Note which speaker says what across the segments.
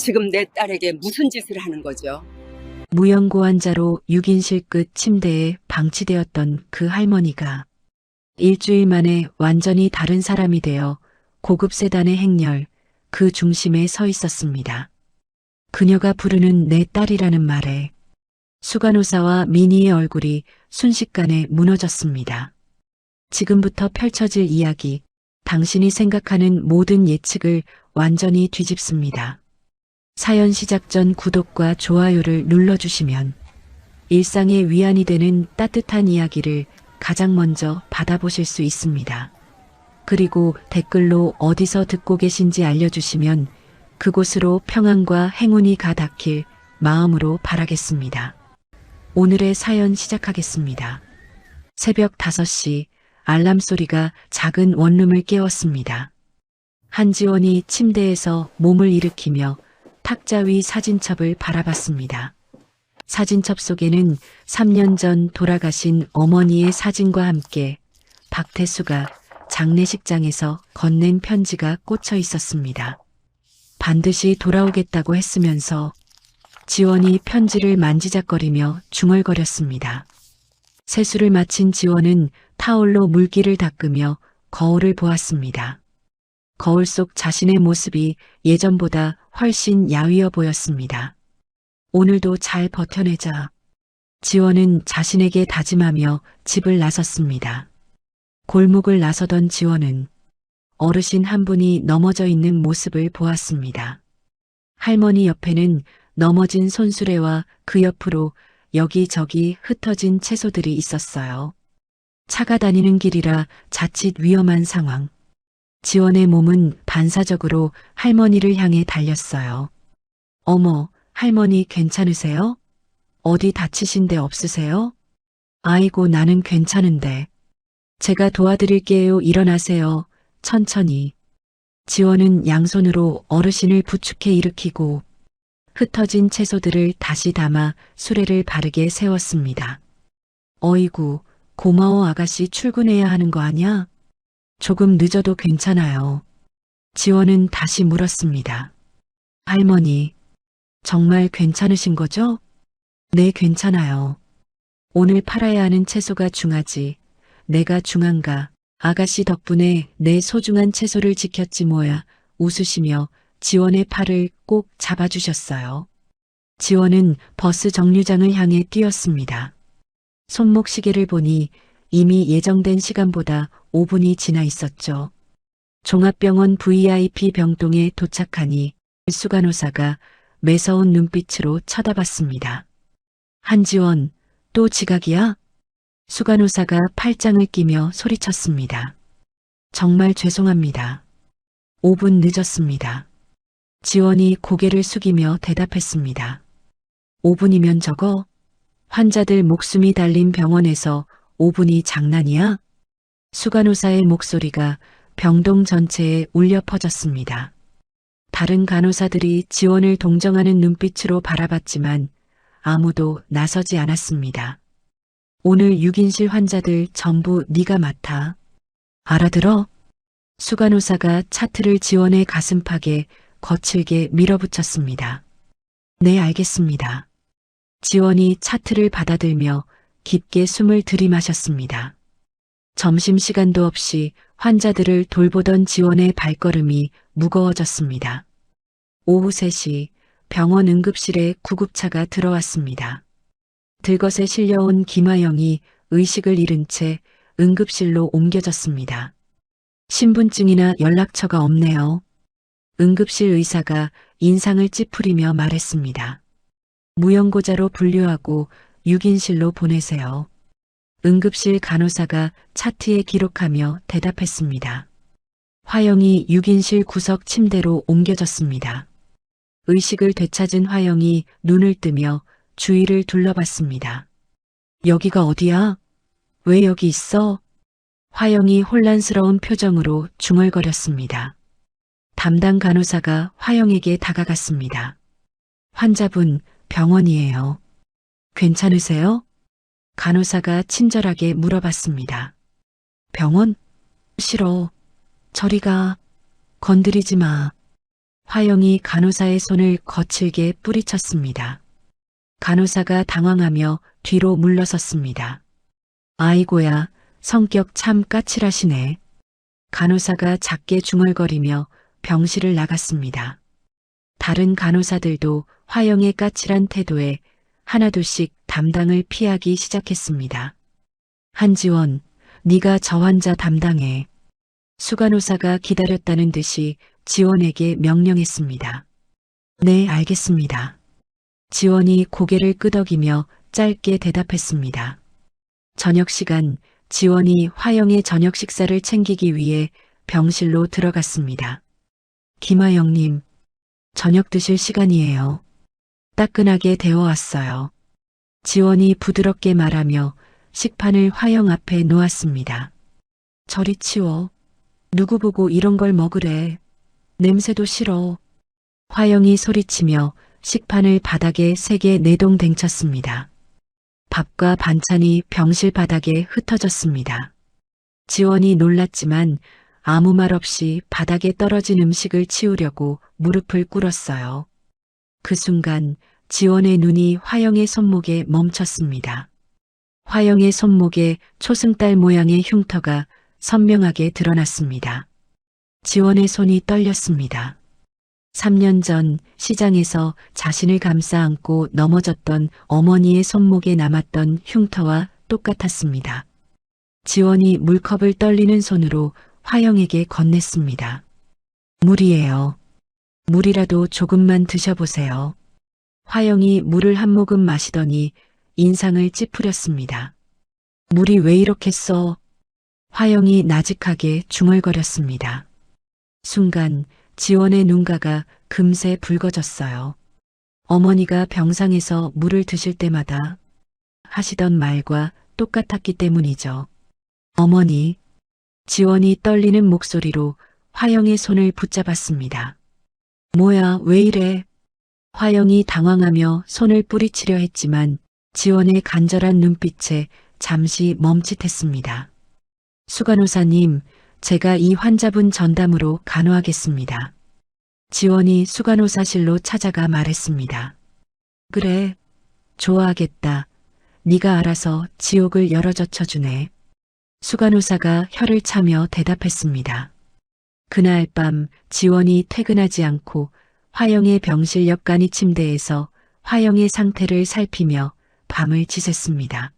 Speaker 1: 지금 내 딸에게 무슨 짓을 하는 거죠?
Speaker 2: 무연고 환자로 6인실 끝 침대에 방치되었던 그 할머니가 일주일 만에 완전히 다른 사람이 되어 고급 세단의 행렬 그 중심에 서 있었습니다. 그녀가 부르는 내 딸이라는 말에 수간호사와 미니의 얼굴이 순식간에 무너졌습니다. 지금부터 펼쳐질 이야기, 당신이 생각하는 모든 예측을 완전히 뒤집습니다. 사연 시작 전 구독과 좋아요를 눌러주시면 일상의 위안이 되는 따뜻한 이야기를 가장 먼저 받아보실 수 있습니다. 그리고 댓글로 어디서 듣고 계신지 알려주시면 그곳으로 평안과 행운이 가닿길 마음으로 바라겠습니다. 오늘의 사연 시작하겠습니다. 새벽 5시 알람 소리가 작은 원룸을 깨웠습니다. 한지원이 침대에서 몸을 일으키며 탁자 위 사진첩을 바라봤습니다. 사진첩 속에는 3년 전 돌아가신 어머니의 사진과 함께 박태수가 장례식장에서 건넨 편지가 꽂혀 있었습니다. 반드시 돌아오겠다고 했으면서 지원이 편지를 만지작거리며 중얼거렸습니다. 세수를 마친 지원은 타올로 물기를 닦으며 거울을 보았습니다. 거울 속 자신의 모습이 예전보다 훨씬 야위어 보였습니다. 오늘도 잘 버텨내자. 지원은 자신에게 다짐하며 집을 나섰습니다. 골목을 나서던 지원은 어르신 한 분이 넘어져 있는 모습을 보았습니다. 할머니 옆에는 넘어진 손수레와 그 옆으로 여기저기 흩어진 채소들이 있었어요. 차가 다니는 길이라 자칫 위험한 상황. 지원의 몸은 반사적으로 할머니를 향해 달렸어요. 어머, 할머니 괜찮으세요? 어디 다치신 데 없으세요? 아이고, 나는 괜찮은데. 제가 도와드릴게요. 일어나세요. 천천히. 지원은 양손으로 어르신을 부축해 일으키고 흩어진 채소들을 다시 담아 수레를 바르게 세웠습니다. 어이구, 고마워. 아가씨 출근해야 하는 거 아냐? 조금 늦어도 괜찮아요. 지원은 다시 물었습니다. 할머니, 정말 괜찮으신 거죠? 네, 괜찮아요. 오늘 팔아야 하는 채소가 중하지. 내가 중한가. 아가씨 덕분에 내 소중한 채소를 지켰지 뭐야. 웃으시며 지원의 팔을 꼭 잡아주셨어요. 지원은 버스 정류장을 향해 뛰었습니다. 손목 시계를 보니 이미 예정된 시간보다 5분이 지나 있었죠. 종합병원 VIP 병동에 도착하니 수간호사가 매서운 눈빛으로 쳐다봤습니다. 한지원, 또 지각이야? 수간호사가 팔짱을 끼며 소리쳤습니다. 정말 죄송합니다. 5분 늦었습니다. 지원이 고개를 숙이며 대답했습니다. 5분이면 적어? 환자들 목숨이 달린 병원에서 5분이 장난이야? 수간호사의 목소리가 병동 전체에 울려 퍼졌습니다. 다른 간호사들이 지원을 동정하는 눈빛으로 바라봤지만 아무도 나서지 않았습니다. 오늘 6인실 환자들 전부 네가 맡아. 알아들어? 수간호사가 차트를 지원의 가슴팍에 거칠게 밀어붙였습니다. 네, 알겠습니다. 지원이 차트를 받아들며 깊게 숨을 들이마셨습니다. 점심시간도 없이 환자들을 돌보던 지원의 발걸음이 무거워졌습니다. 오후 3시 병원 응급실에 구급차가 들어왔습니다. 들것에 실려온 김화영이 의식을 잃은 채 응급실로 옮겨졌습니다. 신분증이나 연락처가 없네요. 응급실 의사가 인상을 찌푸리며 말했습니다. 무연고자로 분류하고 6인실로 보내세요. 응급실 간호사가 차트에 기록하며 대답했습니다. 화영이 6인실 구석 침대로 옮겨졌습니다. 의식을 되찾은 화영이 눈을 뜨며 주위를 둘러봤습니다. 여기가 어디야? 왜 여기 있어? 화영이 혼란스러운 표정으로 중얼거렸습니다. 담당 간호사가 화영에게 다가갔습니다. 환자분, 병원이에요. 괜찮으세요? 간호사가 친절하게 물어봤습니다. 병원? 싫어. 저리 가. 건드리지 마. 화영이 간호사의 손을 거칠게 뿌리쳤습니다. 간호사가 당황하며 뒤로 물러섰습니다. 아이고야, 성격 참 까칠하시네. 간호사가 작게 중얼거리며 병실을 나갔습니다. 다른 간호사들도 화영의 까칠한 태도에 하나둘씩 담당을 피하기 시작했습니다. 한지원, 네가 저 환자 담당해. 수간호사가 기다렸다는 듯이 지원에게 명령했습니다. 네, 알겠습니다. 지원이 고개를 끄덕이며 짧게 대답했습니다. 저녁 시간, 지원이 화영의 저녁 식사를 챙기기 위해 병실로 들어갔습니다. 김화영님, 저녁 드실 시간이에요. 따끈하게 데워왔어요. 지원이 부드럽게 말하며 식판을 화영 앞에 놓았습니다. 저리 치워. 누구 보고 이런 걸 먹으래. 냄새도 싫어. 화영이 소리치며 식판을 바닥에 세게 내동댕쳤습니다. 밥과 반찬이 병실 바닥에 흩어졌습니다. 지원이 놀랐지만 아무 말 없이 바닥에 떨어진 음식을 치우려고 무릎을 꿇었어요. 그 순간 지원의 눈이 화영의 손목에 멈췄습니다. 화영의 손목에 초승달 모양의 흉터가 선명하게 드러났습니다. 지원의 손이 떨렸습니다. 3년 전 시장에서 자신을 감싸 안고 넘어졌던 어머니의 손목에 남았던 흉터와 똑같았습니다. 지원이 물컵을 떨리는 손으로 화영에게 건넸습니다. 물이에요. 물이라도 조금만 드셔보세요. 화영이 물을 한 모금 마시더니 인상을 찌푸렸습니다. 물이 왜 이렇게 써? 화영이 나직하게 중얼거렸습니다. 순간 지원의 눈가가 금세 붉어졌어요. 어머니가 병상에서 물을 드실 때마다 하시던 말과 똑같았기 때문이죠. 어머니, 지원이 떨리는 목소리로 화영의 손을 붙잡았습니다. 뭐야, 왜 이래? 화영이 당황하며 손을 뿌리치려 했지만 지원의 간절한 눈빛에 잠시 멈칫했습니다. 수간호사님, 제가 이 환자분 전담으로 간호하겠습니다. 지원이 수간호사실로 찾아가 말했습니다. 그래, 좋아하겠다. 네가 알아서 지옥을 열어젖혀주네. 수간호사가 혀를 차며 대답했습니다. 그날 밤 지원이 퇴근하지 않고 화영의 병실 옆간이 침대에서 화영의 상태를 살피며 밤을 지샜습니다.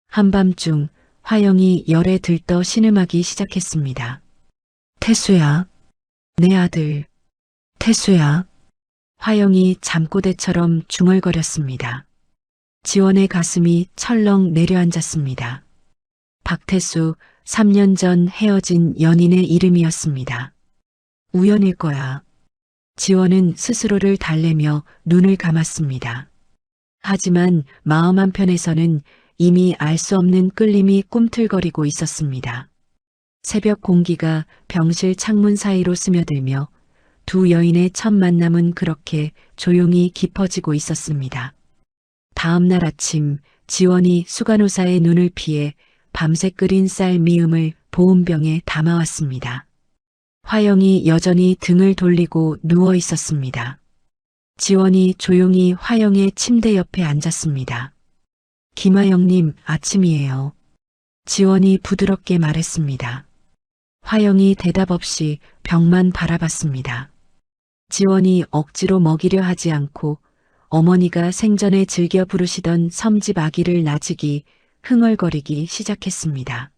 Speaker 2: 한밤중 화영이 열에 들떠 신음하기 시작했습니다. 태수야, 내 아들, 태수야. 화영이 잠꼬대처럼 중얼거렸습니다. 지원의 가슴이 철렁 내려앉았습니다. 박태수, 3년 전 헤어진 연인의 이름이었습니다. 우연일 거야. 지원은 스스로를 달래며 눈을 감았습니다. 하지만 마음 한편에서는 이미 알 수 없는 끌림이 꿈틀거리고 있었습니다. 새벽 공기가 병실 창문 사이로 스며들며 두 여인의 첫 만남은 그렇게 조용히 깊어지고 있었습니다. 다음 날 아침 지원이 수간호사의 눈을 피해 밤새 끓인 쌀 미음을 보온병에 담아왔습니다. 화영이 여전히 등을 돌리고 누워 있었습니다. 지원이 조용히 화영의 침대 옆에 앉았습니다. 김화영님, 아침이에요. 지원이 부드럽게 말했습니다. 화영이 대답 없이 벽만 바라봤습니다. 지원이 억지로 먹이려 하지 않고 어머니가 생전에 즐겨 부르시던 섬집 아기를 나직이 흥얼거리기 시작했습니다.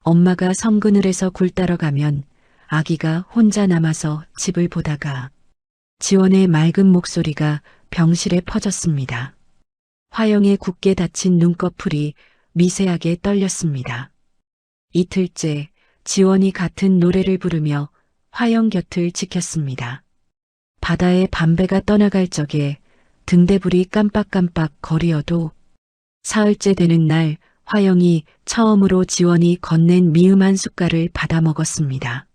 Speaker 2: 엄마가 섬그늘에서 굴 따러 가면 아기가 혼자 남아서 집을 보다가 지원의 맑은 목소리가 병실에 퍼졌습니다. 화영의 굳게 닫힌 눈꺼풀이 미세하게 떨렸습니다. 이틀째 지원이 같은 노래를 부르며 화영 곁을 지켰습니다. 바다에 밤배가 떠나갈 적에 등대불이 깜빡깜빡 거리어도 사흘째 되는 날 화영이 처음으로 지원이 건넨 미음 한 숟갈을 받아 먹었습니다.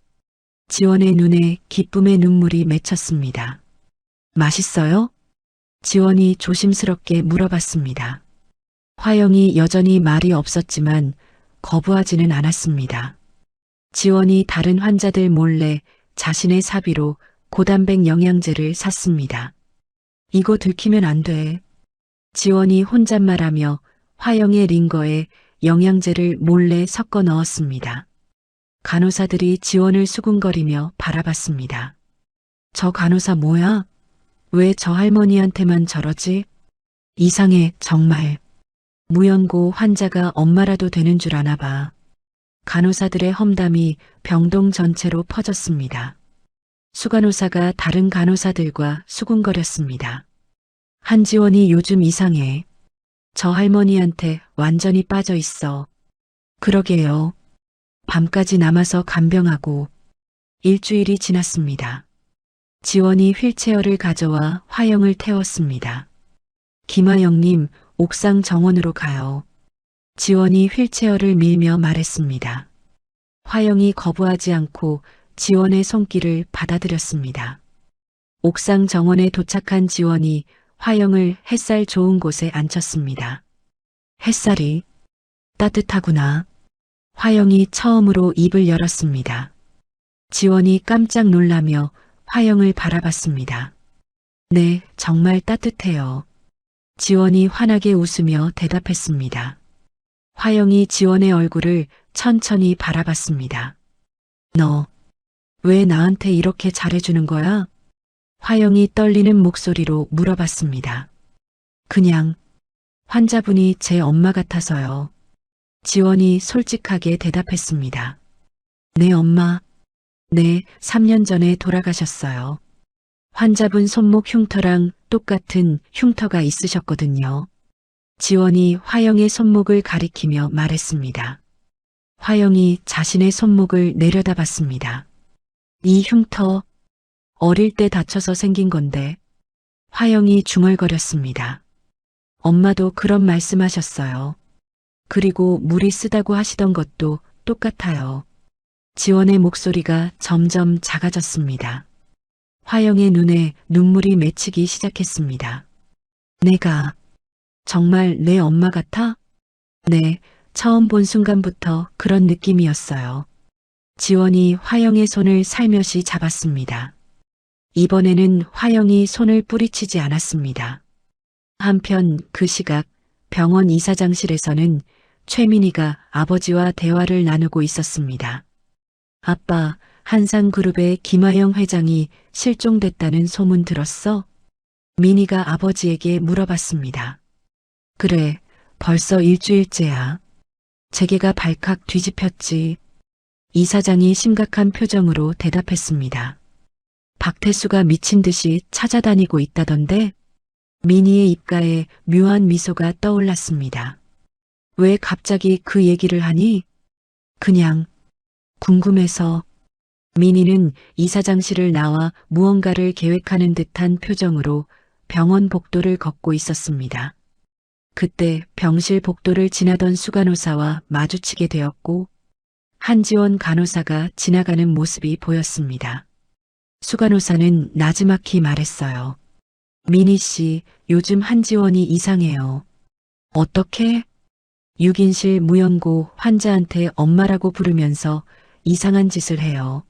Speaker 2: 지원의 눈에 기쁨의 눈물이 맺혔습니다. 맛있어요? 지원이 조심스럽게 물어봤습니다. 화영이 여전히 말이 없었지만 거부하지는 않았습니다. 지원이 다른 환자들 몰래 자신의 사비로 고단백 영양제를 샀습니다. 이거 들키면 안 돼. 지원이 혼잣말하며 화영의 링거에 영양제를 몰래 섞어 넣었습니다. 간호사들이 지원을 수군거리며 바라봤습니다. 저 간호사 뭐야? 왜 저 할머니한테만 저러지? 이상해, 정말. 무연고 환자가 엄마라도 되는 줄 아나 봐. 간호사들의 험담이 병동 전체로 퍼졌습니다. 수간호사가 다른 간호사들과 수군거렸습니다. 한지원이 요즘 이상해. 저 할머니한테 완전히 빠져 있어. 그러게요. 밤까지 남아서 간병하고. 일주일이 지났습니다. 지원이 휠체어를 가져와 화영을 태웠습니다. 김화영님, 옥상 정원으로 가요. 지원이 휠체어를 밀며 말했습니다. 화영이 거부하지 않고 지원의 손길을 받아들였습니다. 옥상 정원에 도착한 지원이 화영을 햇살 좋은 곳에 앉혔습니다. 햇살이 따뜻하구나. 화영이 처음으로 입을 열었습니다. 지원이 깜짝 놀라며 화영을 바라봤습니다. 네, 정말 따뜻해요. 지원이 환하게 웃으며 대답했습니다. 화영이 지원의 얼굴을 천천히 바라봤습니다. 너, 왜 나한테 이렇게 잘해주는 거야? 화영이 떨리는 목소리로 물어봤습니다. 그냥 환자분이 제 엄마 같아서요. 지원이 솔직하게 대답했습니다. 내 엄마, 네, 3년 전에 돌아가셨어요. 환자분 손목 흉터랑 똑같은 흉터가 있으셨거든요. 지원이 화영의 손목을 가리키며 말했습니다. 화영이 자신의 손목을 내려다봤습니다. 이 흉터, 어릴 때 다쳐서 생긴 건데. 화영이 중얼거렸습니다. 엄마도 그런 말씀하셨어요. 그리고 물이 쓰다고 하시던 것도 똑같아요. 지원의 목소리가 점점 작아졌습니다. 화영의 눈에 눈물이 맺히기 시작했습니다. 내가 정말 내 엄마 같아? 네, 처음 본 순간부터 그런 느낌이었어요. 지원이 화영의 손을 살며시 잡았습니다. 이번에는 화영이 손을 뿌리치지 않았습니다. 한편 그 시각 병원 이사장실에서는 최민희가 아버지와 대화를 나누고 있었습니다. 아빠, 한상그룹의 김화영 회장이 실종됐다는 소문 들었어? 민희가 아버지에게 물어봤습니다. 그래, 벌써 일주일째야. 재계가 발칵 뒤집혔지. 이사장이 심각한 표정으로 대답했습니다. 박태수가 미친 듯이 찾아다니고 있다던데? 민희의 입가에 묘한 미소가 떠올랐습니다. 왜 갑자기 그 얘기를 하니? 그냥 궁금해서. 민희는 이사장실을 나와 무언가를 계획하는 듯한 표정으로 병원 복도를 걷고 있었습니다. 그때 병실 복도를 지나던 수간호사와 마주치게 되었고 한지원 간호사가 지나가는 모습이 보였습니다. 수간호사는 나지막히 말했어요. 민희 씨, 요즘 한지원이 이상해요. 어떻게? 6인실 무연고 환자한테 엄마라고 부르면서 이상한 짓을 해요.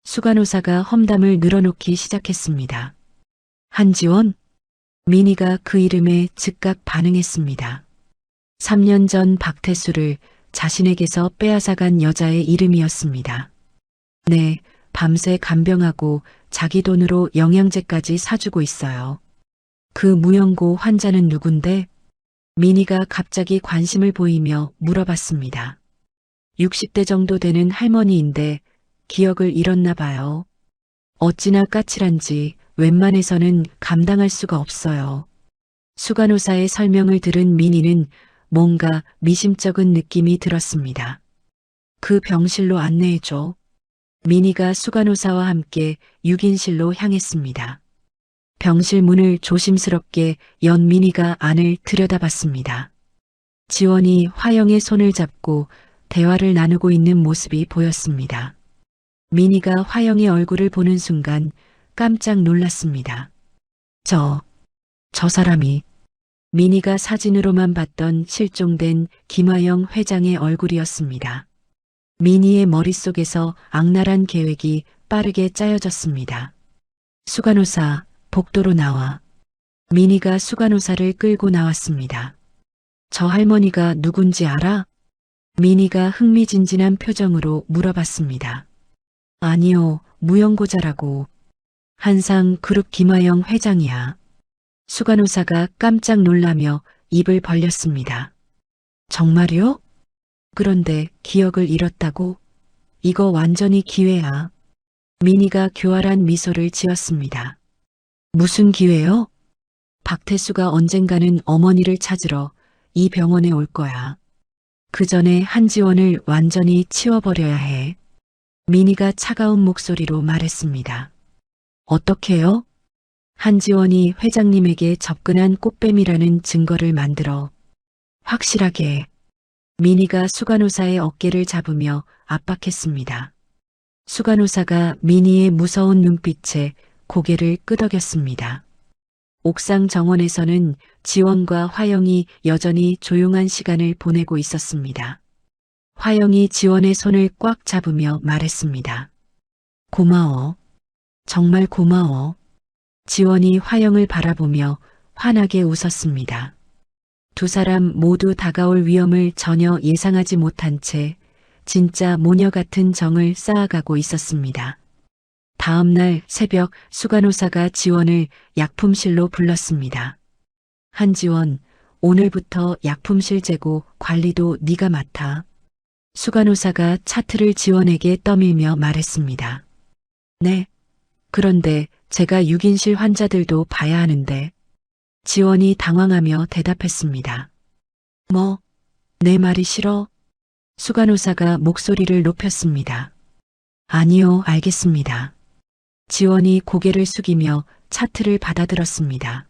Speaker 2: 수간호사가 험담을 늘어놓기 시작했습니다. 한지원? 민희가 그 이름에 즉각 반응했습니다. 3년 전 박태수를 자신에게서 빼앗아간 여자의 이름이었습니다. 네, 밤새 간병하고 자기 돈으로 영양제까지 사주고 있어요. 그 무연고 환자는 누군데? 민희가 갑자기 관심을 보이며 물어봤습니다. 60대 정도 되는 할머니인데 기억을 잃었나 봐요. 어찌나 까칠한지 웬만해서는 감당할 수가 없어요. 수간호사의 설명을 들은 민희는 뭔가 미심쩍은 느낌이 들었습니다. 그 병실로 안내해줘. 민희가 수간호사와 함께 6인실로 향했습니다. 병실 문을 조심스럽게 연 민희가 안을 들여다봤습니다. 지원이 화영의 손을 잡고 대화를 나누고 있는 모습이 보였습니다. 민희가 화영의 얼굴을 보는 순간 깜짝 놀랐습니다. 저 사람이 민희가 사진으로만 봤던 실종된 김화영 회장의 얼굴이었습니다. 민희의 머릿속에서 악랄한 계획이 빠르게 짜여졌습니다. 수간호사, 복도로 나와. 민희가 수간호사를 끌고 나왔습니다. 저 할머니가 누군지 알아? 민희가 흥미진진한 표정으로 물어봤습니다. 아니요, 무용고자라고. 한상 그룹 김하영 회장이야. 수간호사가 깜짝 놀라며 입을 벌렸습니다. 정말요? 그런데 기억을 잃었다고? 이거 완전히 기회야. 민희가 교활한 미소를 지었습니다. 무슨 기회요? 박태수가 언젠가는 어머니를 찾으러 이 병원에 올 거야. 그 전에 한지원을 완전히 치워버려야 해. 민희가 차가운 목소리로 말했습니다. 어떻게요? 한지원이 회장님에게 접근한 꽃뱀이라는 증거를 만들어. 확실하게. 민희가 수간호사의 어깨를 잡으며 압박했습니다. 수간호사가 민희의 무서운 눈빛에 고개를 끄덕였습니다. 옥상 정원에서는 지원과 화영이 여전히 조용한 시간을 보내고 있었습니다. 화영이 지원의 손을 꽉 잡으며 말했습니다. 고마워. 정말 고마워. 지원이 화영을 바라보며 환하게 웃었습니다. 두 사람 모두 다가올 위험을 전혀 예상하지 못한 채 진짜 모녀 같은 정을 쌓아가고 있었습니다. 다음 날 새벽 수간호사가 지원을 약품실로 불렀습니다. 한지원, 오늘부터 약품실 재고 관리도 네가 맡아. 수간호사가 차트를 지원에게 떠밀며 말했습니다. 네. 그런데 제가 6인실 환자들도 봐야 하는데. 지원이 당황하며 대답했습니다. 뭐, 내 말이 싫어? 수간호사가 목소리를 높였습니다. 아니요, 알겠습니다. 지원이 고개를 숙이며 차트를 받아들었습니다.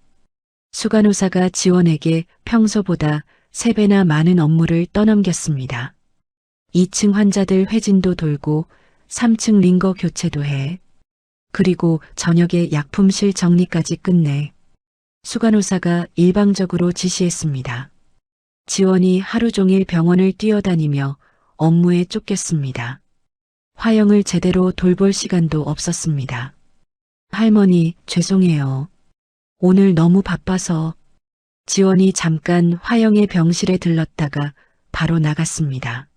Speaker 2: 수간호사가 지원에게 평소보다 3배나 많은 업무를 떠넘겼습니다. 2층 환자들 회진도 돌고 3층 링거 교체도 해. 그리고 저녁에 약품실 정리까지 끝내. 수간호사가 일방적으로 지시했습니다. 지원이 하루 종일 병원을 뛰어다니며 업무에 쫓겼습니다. 화영을 제대로 돌볼 시간도 없었습니다. 할머니, 죄송해요. 오늘 너무 바빠서. 지원이 잠깐 화영의 병실에 들렀다가 바로 나갔습니다.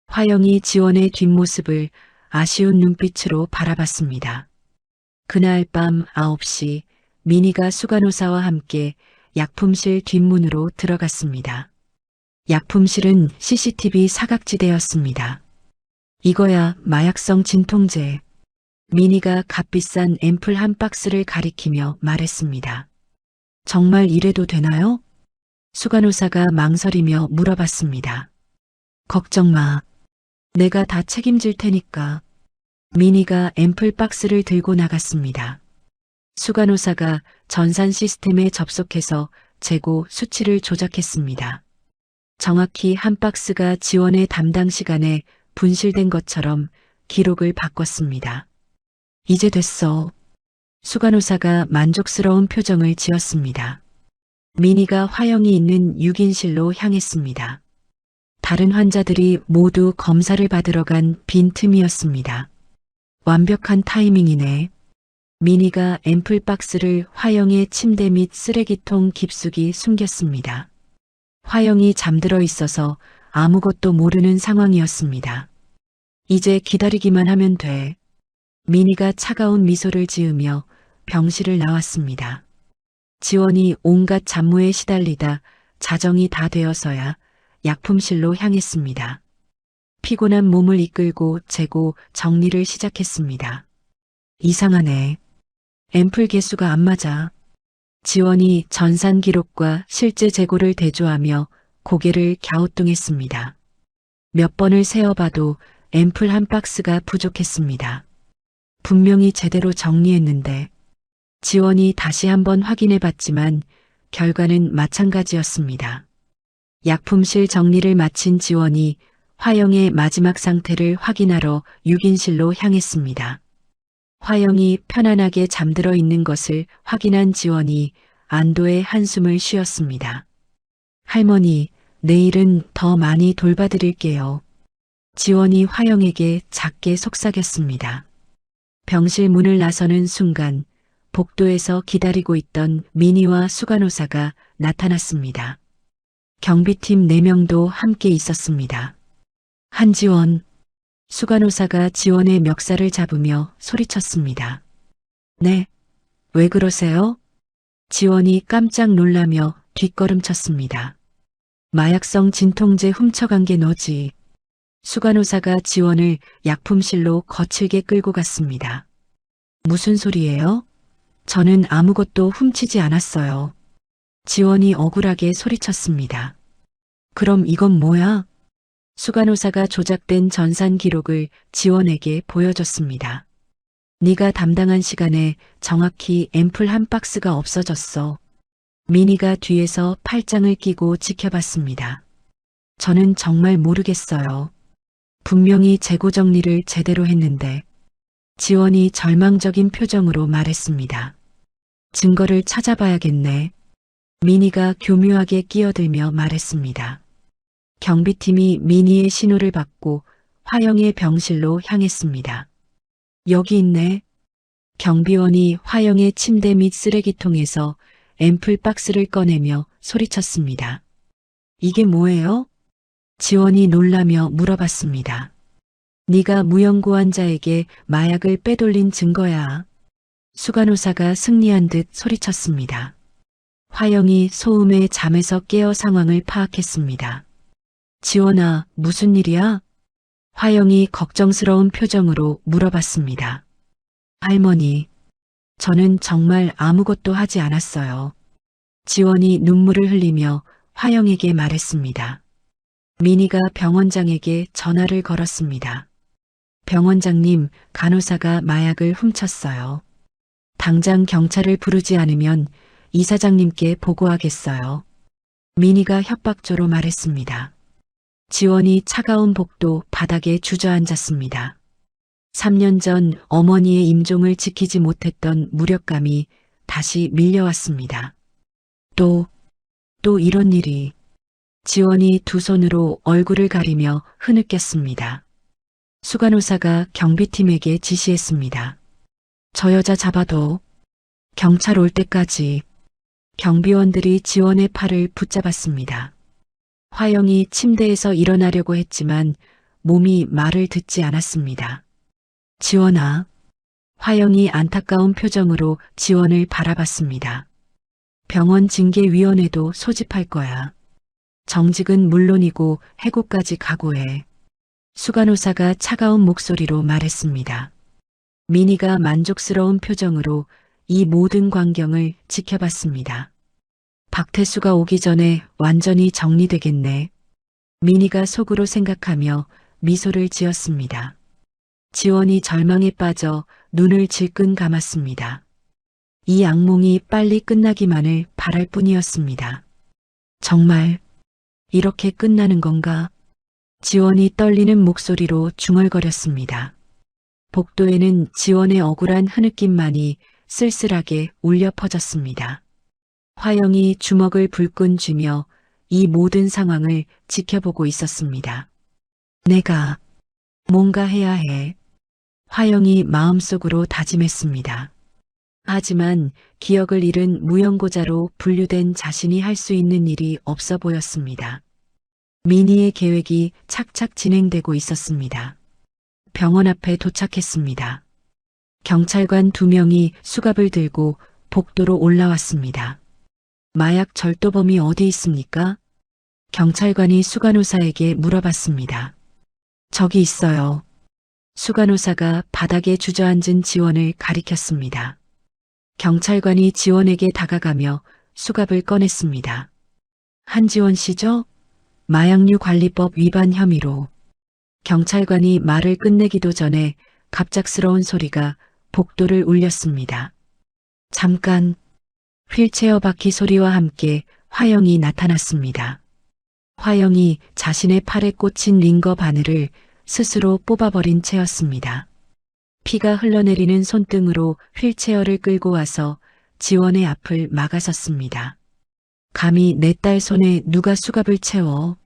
Speaker 2: 화영이 지원의 뒷모습을 아쉬운 눈빛으로 바라봤습니다. 그날 밤 9시 민희가 수간호사와 함께 약품실 뒷문으로 들어갔습니다. 약품실은 CCTV 사각지대였습니다. 이거야 마약성 진통제. 민희가 값비싼 앰플 한 박스를 가리키며 말했습니다. 정말 이래도 되나요? 수간호사가 망설이며 물어봤습니다. 걱정 마. 내가 다 책임질 테니까. 민희가 앰플 박스를 들고 나갔습니다. 수간호사가 전산 시스템에 접속해서 재고 수치를 조작했습니다. 정확히 한 박스가 지원의 담당 시간에 분실된 것처럼 기록을 바꿨습니다. 이제 됐어. 수간호사가 만족스러운 표정을 지었습니다. 민희가 화영이 있는 6인실로 향했습니다. 다른 환자들이 모두 검사를 받으러 간 빈틈이었습니다. 완벽한 타이밍이네. 민희가 앰플 박스를 화영의 침대 및 쓰레기통 깊숙이 숨겼습니다. 화영이 잠들어 있어서 아무것도 모르는 상황이었습니다. 이제 기다리기만 하면 돼. 민희가 차가운 미소를 지으며 병실을 나왔습니다. 지원이 온갖 잡무에 시달리다 자정이 다 되어서야 약품실로 향했습니다. 피곤한 몸을 이끌고 재고 정리를 시작했습니다. 이상하네. 앰플 개수가 안 맞아. 지원이 전산 기록과 실제 재고를 대조하며 고개를 갸우뚱했습니다. 몇 번을 세어봐도 앰플 한 박스가 부족했습니다. 분명히 제대로 정리했는데. 지원이 다시 한번 확인해 봤지만 결과는 마찬가지였습니다. 약품실 정리를 마친 지원이 화영의 마지막 상태를 확인하러 6인실로 향했습니다. 화영이 편안하게 잠들어 있는 것을 확인한 지원이 안도의 한숨을 쉬었습니다. 할머니, 내일은 더 많이 돌봐드릴게요. 지원이 화영에게 작게 속삭였습니다. 병실 문을 나서는 순간 복도에서 기다리고 있던 민희와 수간호사가 나타났습니다. 경비팀 4명도 함께 있었습니다. 한지원, 수간호사가 지원의 멱살을 잡으며 소리쳤습니다. 네, 왜 그러세요? 지원이 깜짝 놀라며 뒷걸음쳤습니다. 마약성 진통제 훔쳐간 게 너지. 수간호사가 지원을 약품실로 거칠게 끌고 갔습니다. 무슨 소리예요? 저는 아무것도 훔치지 않았어요. 지원이 억울하게 소리쳤습니다. 그럼 이건 뭐야? 수간호사가 조작된 전산 기록을 지원에게 보여줬습니다. 네가 담당한 시간에 정확히 앰플 한 박스가 없어졌어. 민희가 뒤에서 팔짱을 끼고 지켜봤습니다. 저는 정말 모르겠어요. 분명히 재고 정리를 제대로 했는데. 지원이 절망적인 표정으로 말했습니다. 증거를 찾아봐야겠네. 민희가 교묘하게 끼어들며 말했습니다. 경비팀이 민희의 신호를 받고 화영의 병실로 향했습니다. 여기 있네. 경비원이 화영의 침대 및 쓰레기통에서 앰플 박스를 꺼내며 소리쳤습니다. 이게 뭐예요? 지원이 놀라며 물어봤습니다. 네가 무연고 환자에게 마약을 빼돌린 증거야. 수간호사가 승리한 듯 소리쳤습니다. 화영이 소음에 잠에서 깨어 상황을 파악했습니다. 지원아, 무슨 일이야? 화영이 걱정스러운 표정으로 물어봤습니다. 할머니, 저는 정말 아무것도 하지 않았어요. 지원이 눈물을 흘리며 화영에게 말했습니다. 민희가 병원장에게 전화를 걸었습니다. 병원장님, 간호사가 마약을 훔쳤어요. 당장 경찰을 부르지 않으면 이사장님께 보고하겠어요. 민희가 협박조로 말했습니다. 지원이 차가운 복도 바닥에 주저앉았습니다. 3년 전 어머니의 임종을 지키지 못했던 무력감이 다시 밀려왔습니다. 또 이런 일이. 지원이 두 손으로 얼굴을 가리며 흐느꼈습니다. 수간호사가 경비팀에게 지시했습니다. 저 여자 잡아둬. 경찰 올 때까지. 경비원들이 지원의 팔을 붙잡았습니다. 화영이 침대에서 일어나려고 했지만 몸이 말을 듣지 않았습니다. 지원아. 화영이 안타까운 표정으로 지원을 바라봤습니다. 병원 징계위원회도 소집할 거야. 정직은 물론이고 해고까지 각오해. 수간호사가 차가운 목소리로 말했습니다. 민희가 만족스러운 표정으로 이 모든 광경을 지켜봤습니다. 박태수가 오기 전에 완전히 정리되겠네. 민희가 속으로 생각하며 미소를 지었습니다. 지원이 절망에 빠져 눈을 질끈 감았습니다. 이 악몽이 빨리 끝나기만을 바랄 뿐이었습니다. 정말 이렇게 끝나는 건가? 지원이 떨리는 목소리로 중얼거렸습니다. 복도에는 지원의 억울한 흐느낌만이 쓸쓸하게 울려 퍼졌습니다. 화영이 주먹을 불끈 쥐며 이 모든 상황을 지켜보고 있었습니다. 내가 뭔가 해야 해. 화영이 마음속으로 다짐했습니다. 하지만 기억을 잃은 무연고자로 분류된 자신이 할 수 있는 일이 없어 보였습니다. 민희의 계획이 착착 진행되고 있었습니다. 병원 앞에 도착했습니다. 경찰관 2명이 수갑을 들고 복도로 올라왔습니다. 마약 절도범이 어디 있습니까? 경찰관이 수간호사에게 물어봤습니다. 저기 있어요. 수간호사가 바닥에 주저앉은 지원을 가리켰습니다. 경찰관이 지원에게 다가가며 수갑을 꺼냈습니다. 한지원 씨죠? 마약류 관리법 위반 혐의로. 경찰관이 말을 끝내기도 전에 갑작스러운 소리가 복도를 울렸습니다. 잠깐. 휠체어 바퀴 소리와 함께 화영이 나타났습니다. 화영이 자신의 팔에 꽂힌 링거 바늘을 스스로 뽑아버린 채였습니다. 피가 흘러내리는 손등으로 휠체어를 끌고 와서 지원의 앞을 막아섰습니다. 감히 내 딸 손에 누가 수갑을 채워?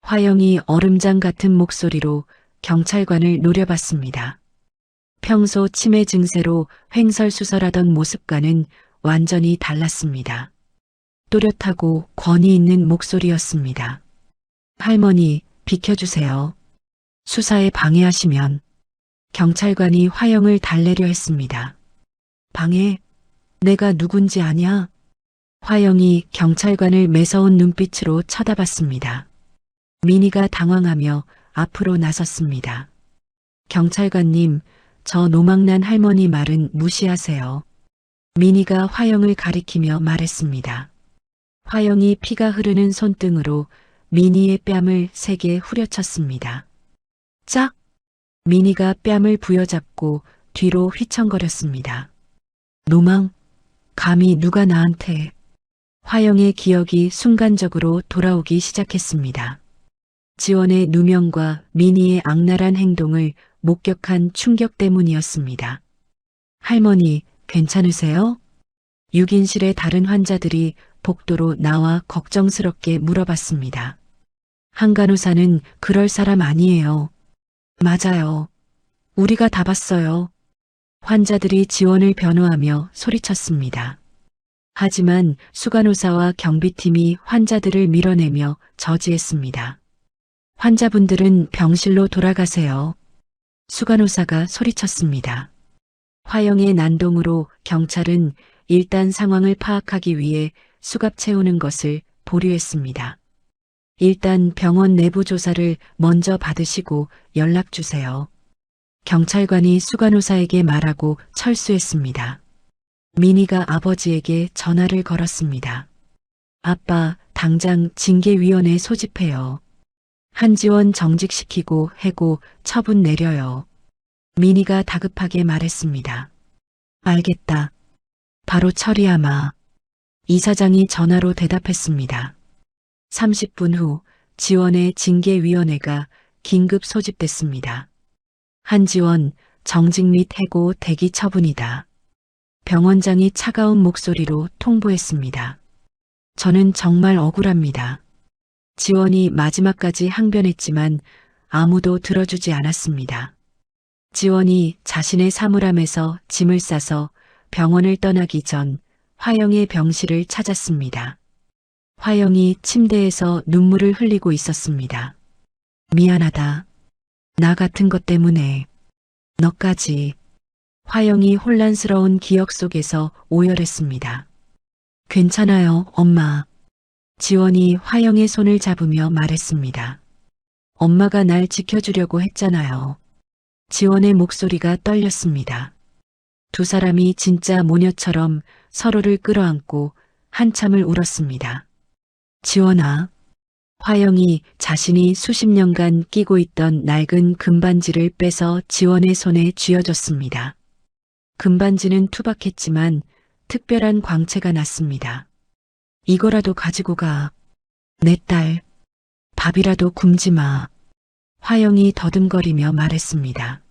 Speaker 2: 화영이 얼음장 같은 목소리로 경찰관을 노려봤습니다. 평소 치매 증세로 횡설수설하던 모습과는 완전히 달랐습니다. 또렷하고 권위 있는 목소리였습니다. 할머니, 비켜주세요. 수사에 방해하시면. 경찰관이 화영을 달래려 했습니다. 방해? 내가 누군지 아냐? 화영이 경찰관을 매서운 눈빛으로 쳐다봤습니다. 미니가 당황하며 앞으로 나섰습니다. 경찰관님, 저 노망난 할머니 말은 무시하세요. 미니가 화영을 가리키며 말했습니다. 화영이 피가 흐르는 손등으로 미니의 뺨을 세게 후려쳤습니다. 짝! 미니가 뺨을 부여잡고 뒤로 휘청거렸습니다. 노망, 감히 누가 나한테. 화영의 기억이 순간적으로 돌아오기 시작했습니다. 지원의 누명과 미니의 악랄한 행동을 목격한 충격 때문이었습니다. 할머니, 괜찮으세요? 6인실의 다른 환자들이 복도로 나와 걱정스럽게 물어봤습니다. 한 간호사는 그럴 사람 아니에요. 맞아요. 우리가 다 봤어요. 환자들이 지원을 변호하며 소리쳤습니다. 하지만 수간호사와 경비팀이 환자들을 밀어내며 저지했습니다. 환자분들은 병실로 돌아가세요. 수간호사가 소리쳤습니다. 화영의 난동으로 경찰은 일단 상황을 파악하기 위해 수갑 채우는 것을 보류했습니다. 일단 병원 내부 조사를 먼저 받으시고 연락 주세요. 경찰관이 수간호사에게 말하고 철수했습니다. 미니가 아버지에게 전화를 걸었습니다. 아빠, 당장 징계위원회 소집해요. 한지원 정직시키고 해고 처분 내려요. 미니가 다급하게 말했습니다. 알겠다. 바로 처리하마. 이사장이 전화로 대답했습니다. 30분 후 지원의 징계위원회가 긴급 소집됐습니다. 한지원, 정직 및 해고 대기 처분이다. 병원장이 차가운 목소리로 통보했습니다. 저는 정말 억울합니다. 지원이 마지막까지 항변했지만 아무도 들어주지 않았습니다. 지원이 자신의 사물함에서 짐을 싸서 병원을 떠나기 전 화영의 병실을 찾았습니다. 화영이 침대에서 눈물을 흘리고 있었습니다. 미안하다. 나 같은 것 때문에. 너까지. 화영이 혼란스러운 기억 속에서 오열했습니다. 괜찮아요, 엄마. 지원이 화영의 손을 잡으며 말했습니다. 엄마가 날 지켜주려고 했잖아요. 지원의 목소리가 떨렸습니다. 두 사람이 진짜 모녀처럼 서로를 끌어안고 한참을 울었습니다. 지원아. 화영이 자신이 수십 년간 끼고 있던 낡은 금반지를 빼서 지원의 손에 쥐어줬습니다. 금반지는 투박했지만 특별한 광채가 났습니다. 이거라도 가지고 가. 내 딸. 밥이라도 굶지 마. 화영이 더듬거리며 말했습니다.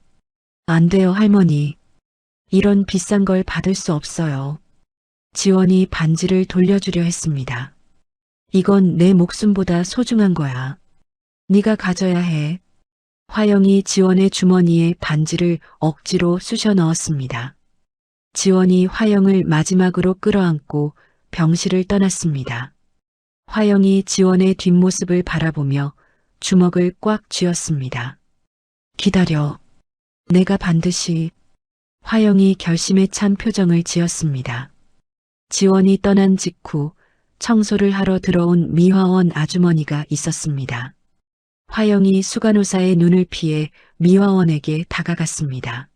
Speaker 2: 안 돼요, 할머니. 이런 비싼 걸 받을 수 없어요. 지원이 반지를 돌려주려 했습니다. 이건 내 목숨보다 소중한 거야. 네가 가져야 해. 화영이 지원의 주머니에 반지를 억지로 쑤셔 넣었습니다. 지원이 화영을 마지막으로 끌어안고 병실을 떠났습니다. 화영이 지원의 뒷모습을 바라보며 주먹을 꽉 쥐었습니다. 기다려. 내가 반드시. 화영이 결심에 찬 표정을 지었습니다. 지원이 떠난 직후 청소를 하러 들어온 미화원 아주머니가 있었습니다. 화영이 수간호사의 눈을 피해 미화원에게 다가갔습니다.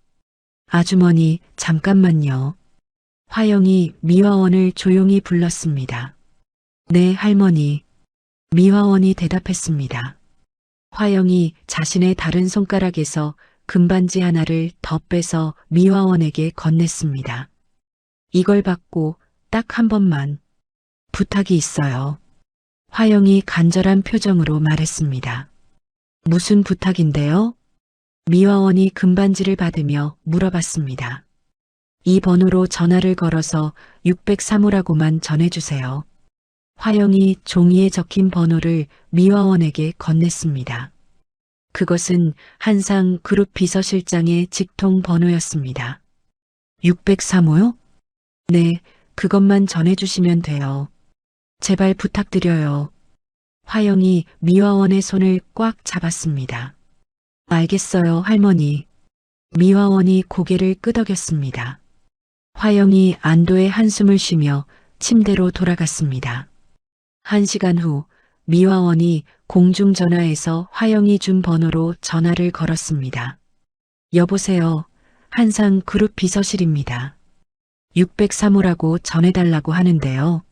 Speaker 2: 아주머니, 잠깐만요. 화영이 미화원을 조용히 불렀습니다. 네, 할머니. 미화원이 대답했습니다. 화영이 자신의 다른 손가락에서 금반지 하나를 더 빼서 미화원에게 건넸습니다. 이걸 받고 딱 한 번만. 부탁이 있어요. 화영이 간절한 표정으로 말했습니다. 무슨 부탁인데요? 미화원이 금반지를 받으며 물어봤습니다. 이 번호로 전화를 걸어서 603호라고만 전해주세요. 화영이 종이에 적힌 번호를 미화원에게 건넸습니다. 그것은 한상 그룹 비서실장의 직통 번호였습니다. 603호요? 네, 그것만 전해주시면 돼요. 제발 부탁드려요. 화영이 미화원의 손을 꽉 잡았습니다. 알겠어요, 할머니. 미화원이 고개를 끄덕였습니다. 화영이 안도의 한숨을 쉬며 침대로 돌아갔습니다. 1시간 후 미화원이 공중전화에서 화영이 준 번호로 전화를 걸었습니다. 여보세요. 한상 그룹 비서실입니다. 603호라고 전해달라고 하는데요.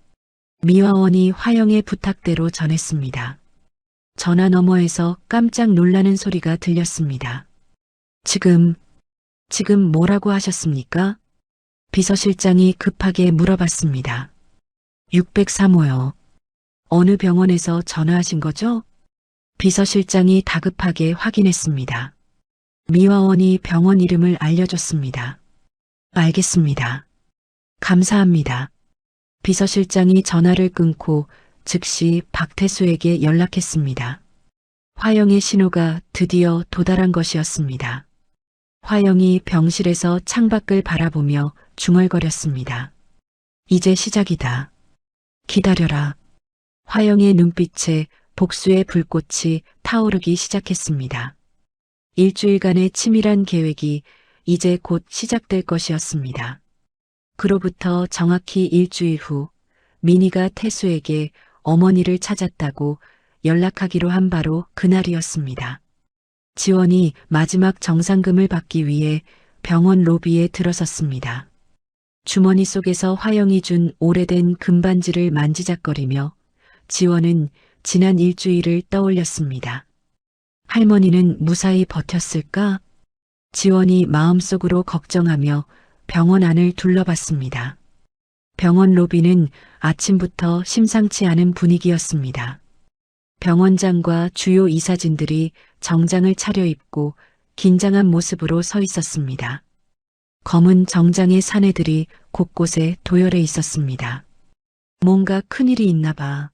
Speaker 2: 미화원이 화영의 부탁대로 전했습니다. 전화 너머에서 깜짝 놀라는 소리가 들렸습니다. 지금 뭐라고 하셨습니까? 비서실장이 급하게 물어봤습니다. 603호요. 어느 병원에서 전화하신 거죠? 비서실장이 다급하게 확인했습니다. 미화원이 병원 이름을 알려줬습니다. 알겠습니다. 감사합니다. 비서실장이 전화를 끊고 즉시 박태수에게 연락했습니다. 화영의 신호가 드디어 도달한 것이었습니다. 화영이 병실에서 창밖을 바라보며 중얼거렸습니다. 이제 시작이다. 기다려라. 화영의 눈빛에 복수의 불꽃이 타오르기 시작했습니다. 일주일간의 치밀한 계획이 이제 곧 시작될 것이었습니다. 그로부터 정확히 일주일 후 민희가 태수에게 어머니를 찾았다고 연락하기로 한 바로 그날이었습니다. 지원이 마지막 정상금을 받기 위해 병원 로비에 들어섰습니다. 주머니 속에서 화영이 준 오래된 금반지를 만지작거리며 지원은 지난 일주일을 떠올렸습니다. 할머니는 무사히 버텼을까? 지원이 마음속으로 걱정하며 병원 안을 둘러봤습니다. 병원 로비는 아침부터 심상치 않은 분위기였습니다. 병원장과 주요 이사진들이 정장을 차려입고 긴장한 모습으로 서 있었습니다. 검은 정장의 사내들이 곳곳에 도열해 있었습니다. 뭔가 큰일이 있나 봐.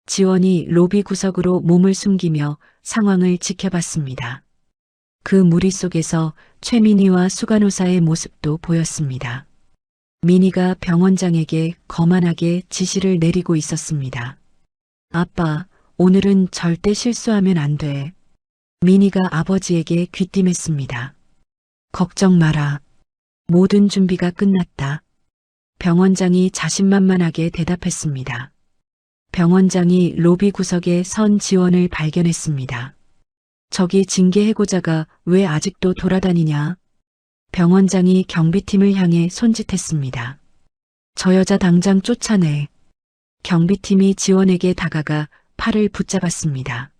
Speaker 2: 지원이 로비 구석으로 몸을 숨기며 상황을 지켜봤습니다. 그 무리 속에서 최민희와 수간호사의 모습도 보였습니다. 민희가 병원장에게 거만하게 지시를 내리고 있었습니다. 아빠, 오늘은 절대 실수하면 안 돼. 민희가 아버지에게 귀띔했습니다. 걱정 마라. 모든 준비가 끝났다. 병원장이 자신만만하게 대답했습니다. 병원장이 로비 구석에 선 지원을 발견했습니다. 저기 징계 해고자가 왜 아직도 돌아다니냐? 병원장이 경비팀을 향해 손짓했습니다. 저 여자 당장 쫓아내. 경비팀이 지원에게 다가가 팔을 붙잡았습니다.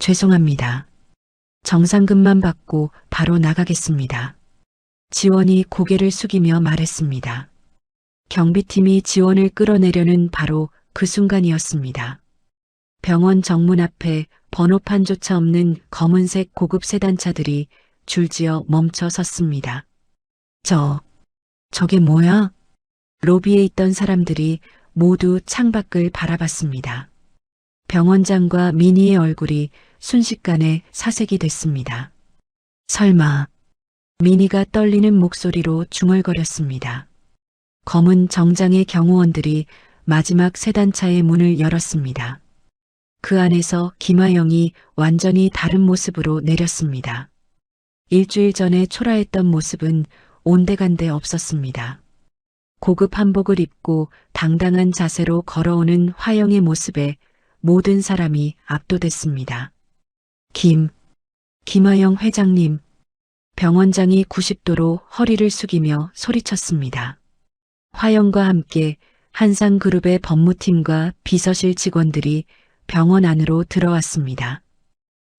Speaker 2: 죄송합니다. 정상금만 받고 바로 나가겠습니다. 지원이 고개를 숙이며 말했습니다. 경비팀이 지원을 끌어내려는 바로 그 순간이었습니다. 병원 정문 앞에 번호판조차 없는 검은색 고급 세단차들이 줄지어 멈춰 섰습니다. 저게 뭐야? 로비에 있던 사람들이 모두 창밖을 바라봤습니다. 병원장과 민희의 얼굴이 순식간에 사색이 됐습니다. 설마. 민희가 떨리는 목소리로 중얼거렸습니다. 검은 정장의 경호원들이 마지막 세단차의 문을 열었습니다. 그 안에서 김하영이 완전히 다른 모습으로 내렸습니다. 일주일 전에 초라했던 모습은 온데간데 없었습니다. 고급 한복을 입고 당당한 자세로 걸어오는 화영의 모습에 모든 사람이 압도됐습니다. 김하영 회장님. 병원장이 90도로 허리를 숙이며 소리쳤습니다. 화영과 함께 한상그룹의 법무팀과 비서실 직원들이 병원 안으로 들어왔습니다.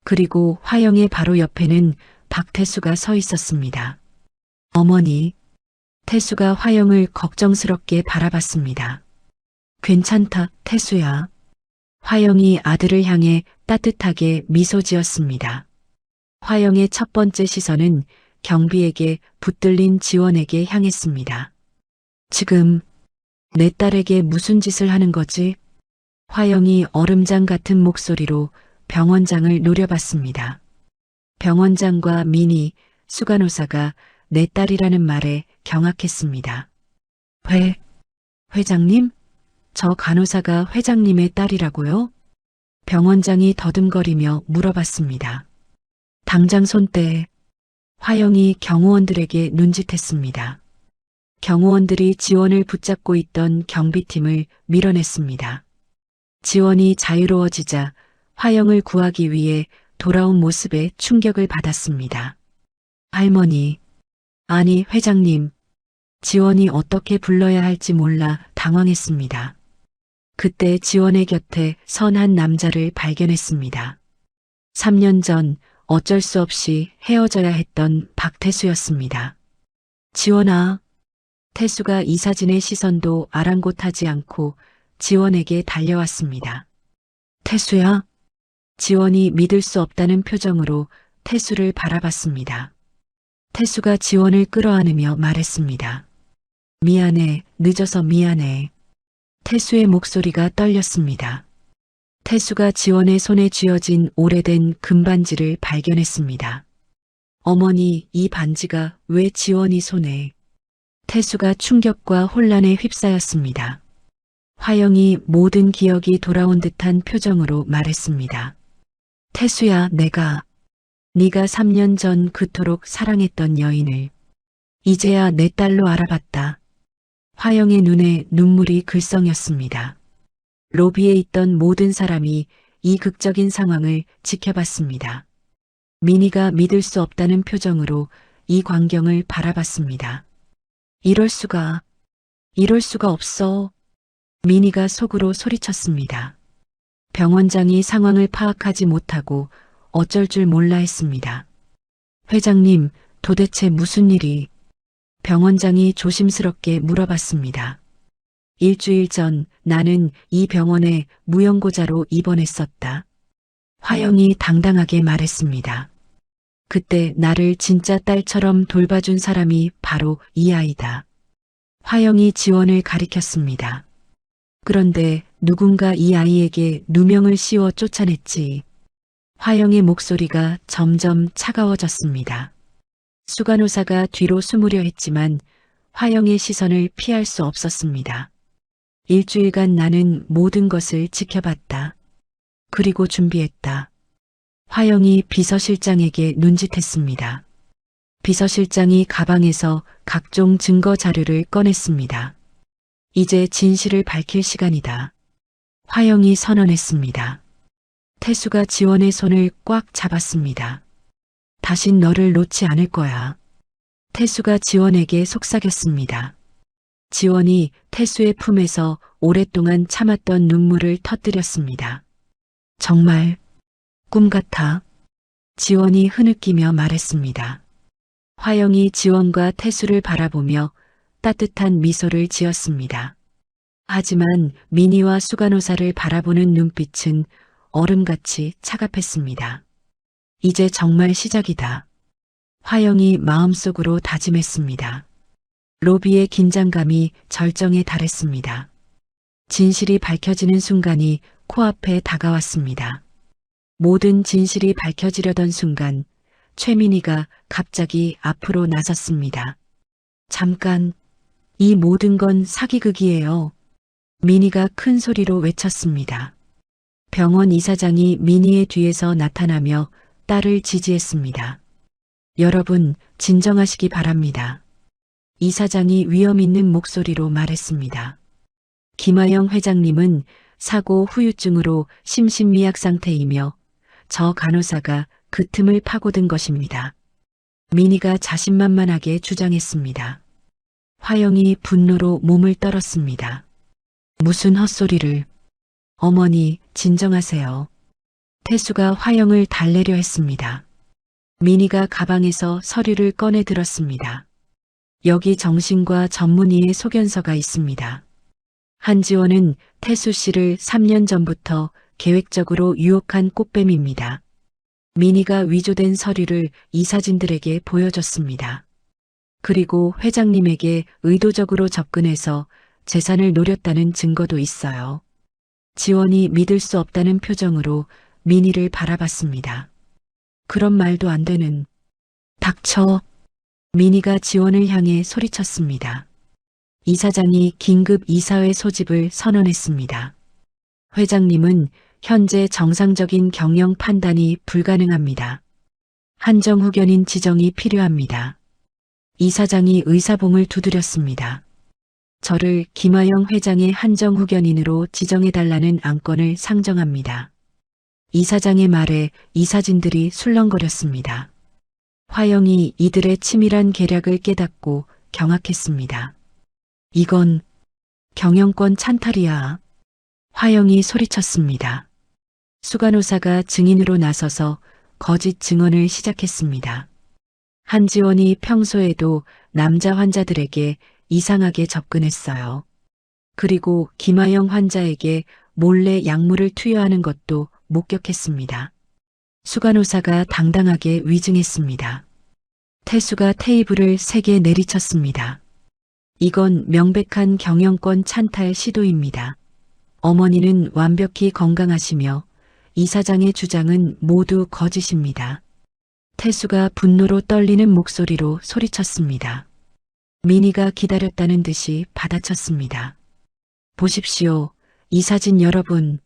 Speaker 2: 그리고 화영의 바로 옆에는 박태수가 서 있었습니다. 어머니. 태수가 화영을 걱정스럽게 바라봤습니다. 괜찮다, 태수야. 화영이 아들을 향해 따뜻하게 미소 지었습니다. 화영의 첫 번째 시선은 경비에게 붙들린 지원에게 향했습니다. 지금 내 딸에게 무슨 짓을 하는 거지? 화영이 얼음장 같은 목소리로 병원장을 노려봤습니다. 병원장과 민희, 수간호사가 내 딸이라는 말에 경악했습니다. 회장님? 저 간호사가 회장님의 딸이라고요? 병원장이 더듬거리며 물어봤습니다. 당장 손 떼. 화영이 경호원들에게 눈짓했습니다. 경호원들이 지원을 붙잡고 있던 경비팀을 밀어냈습니다. 지원이 자유로워지자 화영을 구하기 위해 돌아온 모습에 충격을 받았습니다. 할머니, 아니 회장님, 지원이 어떻게 불러야 할지 몰라 당황했습니다. 그때 지원의 곁에 선 한 남자를 발견했습니다. 3년 전 어쩔 수 없이 헤어져야 했던 박태수였습니다. 지원아. 태수가 이 사진의 시선도 아랑곳하지 않고 지원에게 달려왔습니다. 태수야? 지원이 믿을 수 없다는 표정으로 태수를 바라봤습니다. 태수가 지원을 끌어안으며 말했습니다. 미안해, 늦어서 미안해. 태수의 목소리가 떨렸습니다. 태수가 지원의 손에 쥐어진 오래된 금반지를 발견했습니다. 어머니, 이 반지가 왜 지원이 손에? 태수가 충격과 혼란에 휩싸였습니다. 화영이 모든 기억이 돌아온 듯한 표정으로 말했습니다. 태수야, 네가 3년 전 그토록 사랑했던 여인을 이제야 내 딸로 알아봤다. 화영의 눈에 눈물이 글썽였습니다. 로비에 있던 모든 사람이 이 극적인 상황을 지켜봤습니다. 민희가 믿을 수 없다는 표정으로 이 광경을 바라봤습니다. 이럴 수가 없어. 민희가 속으로 소리쳤습니다. 병원장이 상황을 파악하지 못하고 어쩔 줄 몰라 했습니다. 회장님, 도대체 무슨 일이? 병원장이 조심스럽게 물어봤습니다. 일주일 전 나는 이 병원에 무연고자로 입원했었다. 화영이 당당하게 말했습니다. 그때 나를 진짜 딸처럼 돌봐준 사람이 바로 이 아이다. 화영이 지원을 가리켰습니다. 그런데 누군가 이 아이에게 누명을 씌워 쫓아냈지. 화영의 목소리가 점점 차가워졌습니다. 수간호사가 뒤로 숨으려 했지만 화영의 시선을 피할 수 없었습니다. 일주일간 나는 모든 것을 지켜봤다. 그리고 준비했다. 화영이 비서실장에게 눈짓했습니다. 비서실장이 가방에서 각종 증거 자료를 꺼냈습니다. 이제 진실을 밝힐 시간이다. 화영이 선언했습니다. 태수가 지원의 손을 꽉 잡았습니다. 다신 너를 놓지 않을 거야. 태수가 지원에게 속삭였습니다. 지원이 태수의 품에서 오랫동안 참았던 눈물을 터뜨렸습니다. 정말 꿈 같아. 지원이 흐느끼며 말했습니다. 화영이 지원과 태수를 바라보며 따뜻한 미소를 지었습니다. 하지만 민희와 수간호사를 바라보는 눈빛은 얼음같이 차갑했습니다. 이제 정말 시작이다. 화영이 마음속으로 다짐했습니다. 로비의 긴장감이 절정에 달했습니다. 진실이 밝혀지는 순간이 코앞에 다가왔습니다. 모든 진실이 밝혀지려던 순간 최민희가 갑자기 앞으로 나섰습니다. 잠깐, 이 모든 건 사기극이에요. 민희가 큰 소리로 외쳤습니다. 병원 이사장이 민희의 뒤에서 나타나며 딸을 지지했습니다. 여러분, 진정하시기 바랍니다. 이사장이 위험 있는 목소리로 말했습니다. 김하영 회장님은 사고 후유증으로 심신미약 상태이며 저 간호사가 그 틈을 파고든 것입니다. 민희가 자신만만하게 주장했습니다. 화영이 분노로 몸을 떨었습니다. 무슨 헛소리를. 어머니, 진정하세요. 태수가 화영을 달래려 했습니다. 민희가 가방에서 서류를 꺼내 들었습니다. 여기 정신과 전문의의 소견서가 있습니다. 한지원은 태수 씨를 3년 전부터 계획적으로 유혹한 꽃뱀입니다. 민희가 위조된 서류를 이사진들에게 보여줬습니다. 그리고 회장님에게 의도적으로 접근해서 재산을 노렸다는 증거도 있어요. 지원이 믿을 수 없다는 표정으로 민희를 바라봤습니다. 그런 말도 안 되는. 닥쳐. 민희가 지원을 향해 소리쳤습니다. 이사장이 긴급 이사회 소집을 선언했습니다. 회장님은 현재 정상적인 경영 판단이 불가능합니다. 한정후견인 지정이 필요합니다. 이사장이 의사봉을 두드렸습니다. 저를 김하영 회장의 한정후견인으로 지정해달라는 안건을 상정합니다. 이사장의 말에 이사진들이 술렁거렸습니다. 화영이 이들의 치밀한 계략을 깨닫고 경악했습니다. 이건 경영권 찬탈이야. 화영이 소리쳤습니다. 수간호사가 증인으로 나서서 거짓 증언을 시작했습니다. 한지원이 평소에도 남자 환자들에게 이상하게 접근했어요. 그리고 김하영 환자에게 몰래 약물을 투여하는 것도 목격했습니다. 수간호사가 당당하게 위증했습니다. 태수가 테이블을 3개 내리쳤습니다. 이건 명백한 경영권 찬탈 시도입니다. 어머니는 완벽히 건강하시며 이사장의 주장은 모두 거짓입니다. 태수가 분노로 떨리는 목소리로 소리쳤습니다. 민희가 기다렸다는 듯이 받아쳤습니다. 보십시오. 이사진 여러분.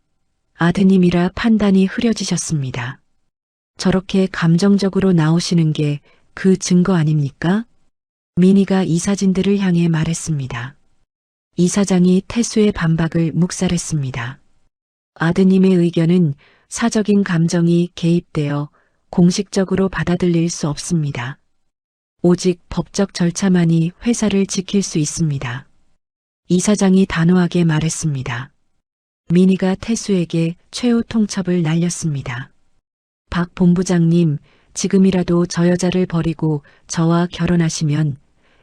Speaker 2: 아드님이라 판단이 흐려지셨습니다. 저렇게 감정적으로 나오시는 게 그 증거 아닙니까? 민희가 이사진들을 향해 말했습니다. 이사장이 태수의 반박을 묵살했습니다. 아드님의 의견은 사적인 감정이 개입되어 공식적으로 받아들일 수 없습니다. 오직 법적 절차만이 회사를 지킬 수 있습니다. 이사장이 단호하게 말했습니다. 민희가 태수에게 최후 통첩을 날렸습니다. 박 본부장님, 지금이라도 저 여자를 버리고 저와 결혼하시면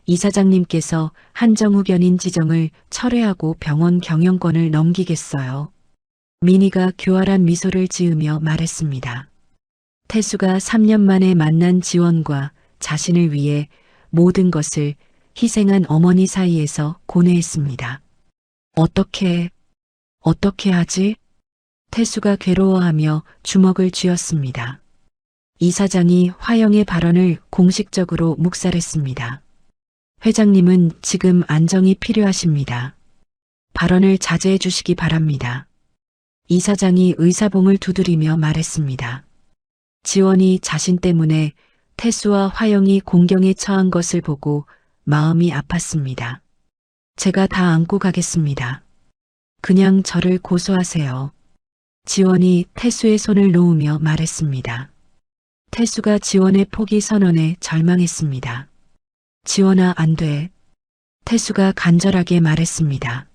Speaker 2: 이사장님께서 한정후견인 지정을 철회하고 병원 경영권을 넘기겠어요. 민희가 교활한 미소를 지으며 말했습니다. 태수가 3년 만에 만난 지원과 자신을 위해 모든 것을 희생한 어머니 사이에서 고뇌했습니다. 어떻게 하지? 태수가 괴로워하며 주먹을 쥐었습니다. 이사장이 화영의 발언을 공식적으로 묵살했습니다. 회장님은 지금 안정이 필요하십니다. 발언을 자제해 주시기 바랍니다. 이사장이 의사봉을 두드리며 말했습니다. 지원이 자신 때문에 태수와 화영이 공경에 처한 것을 보고 마음이 아팠습니다. 제가 다 안고 가겠습니다. 그냥 저를 고소하세요. 지원이 태수의 손을 놓으며 말했습니다. 태수가 지원의 포기 선언에 절망했습니다. 지원아, 안 돼. 태수가 간절하게 말했습니다.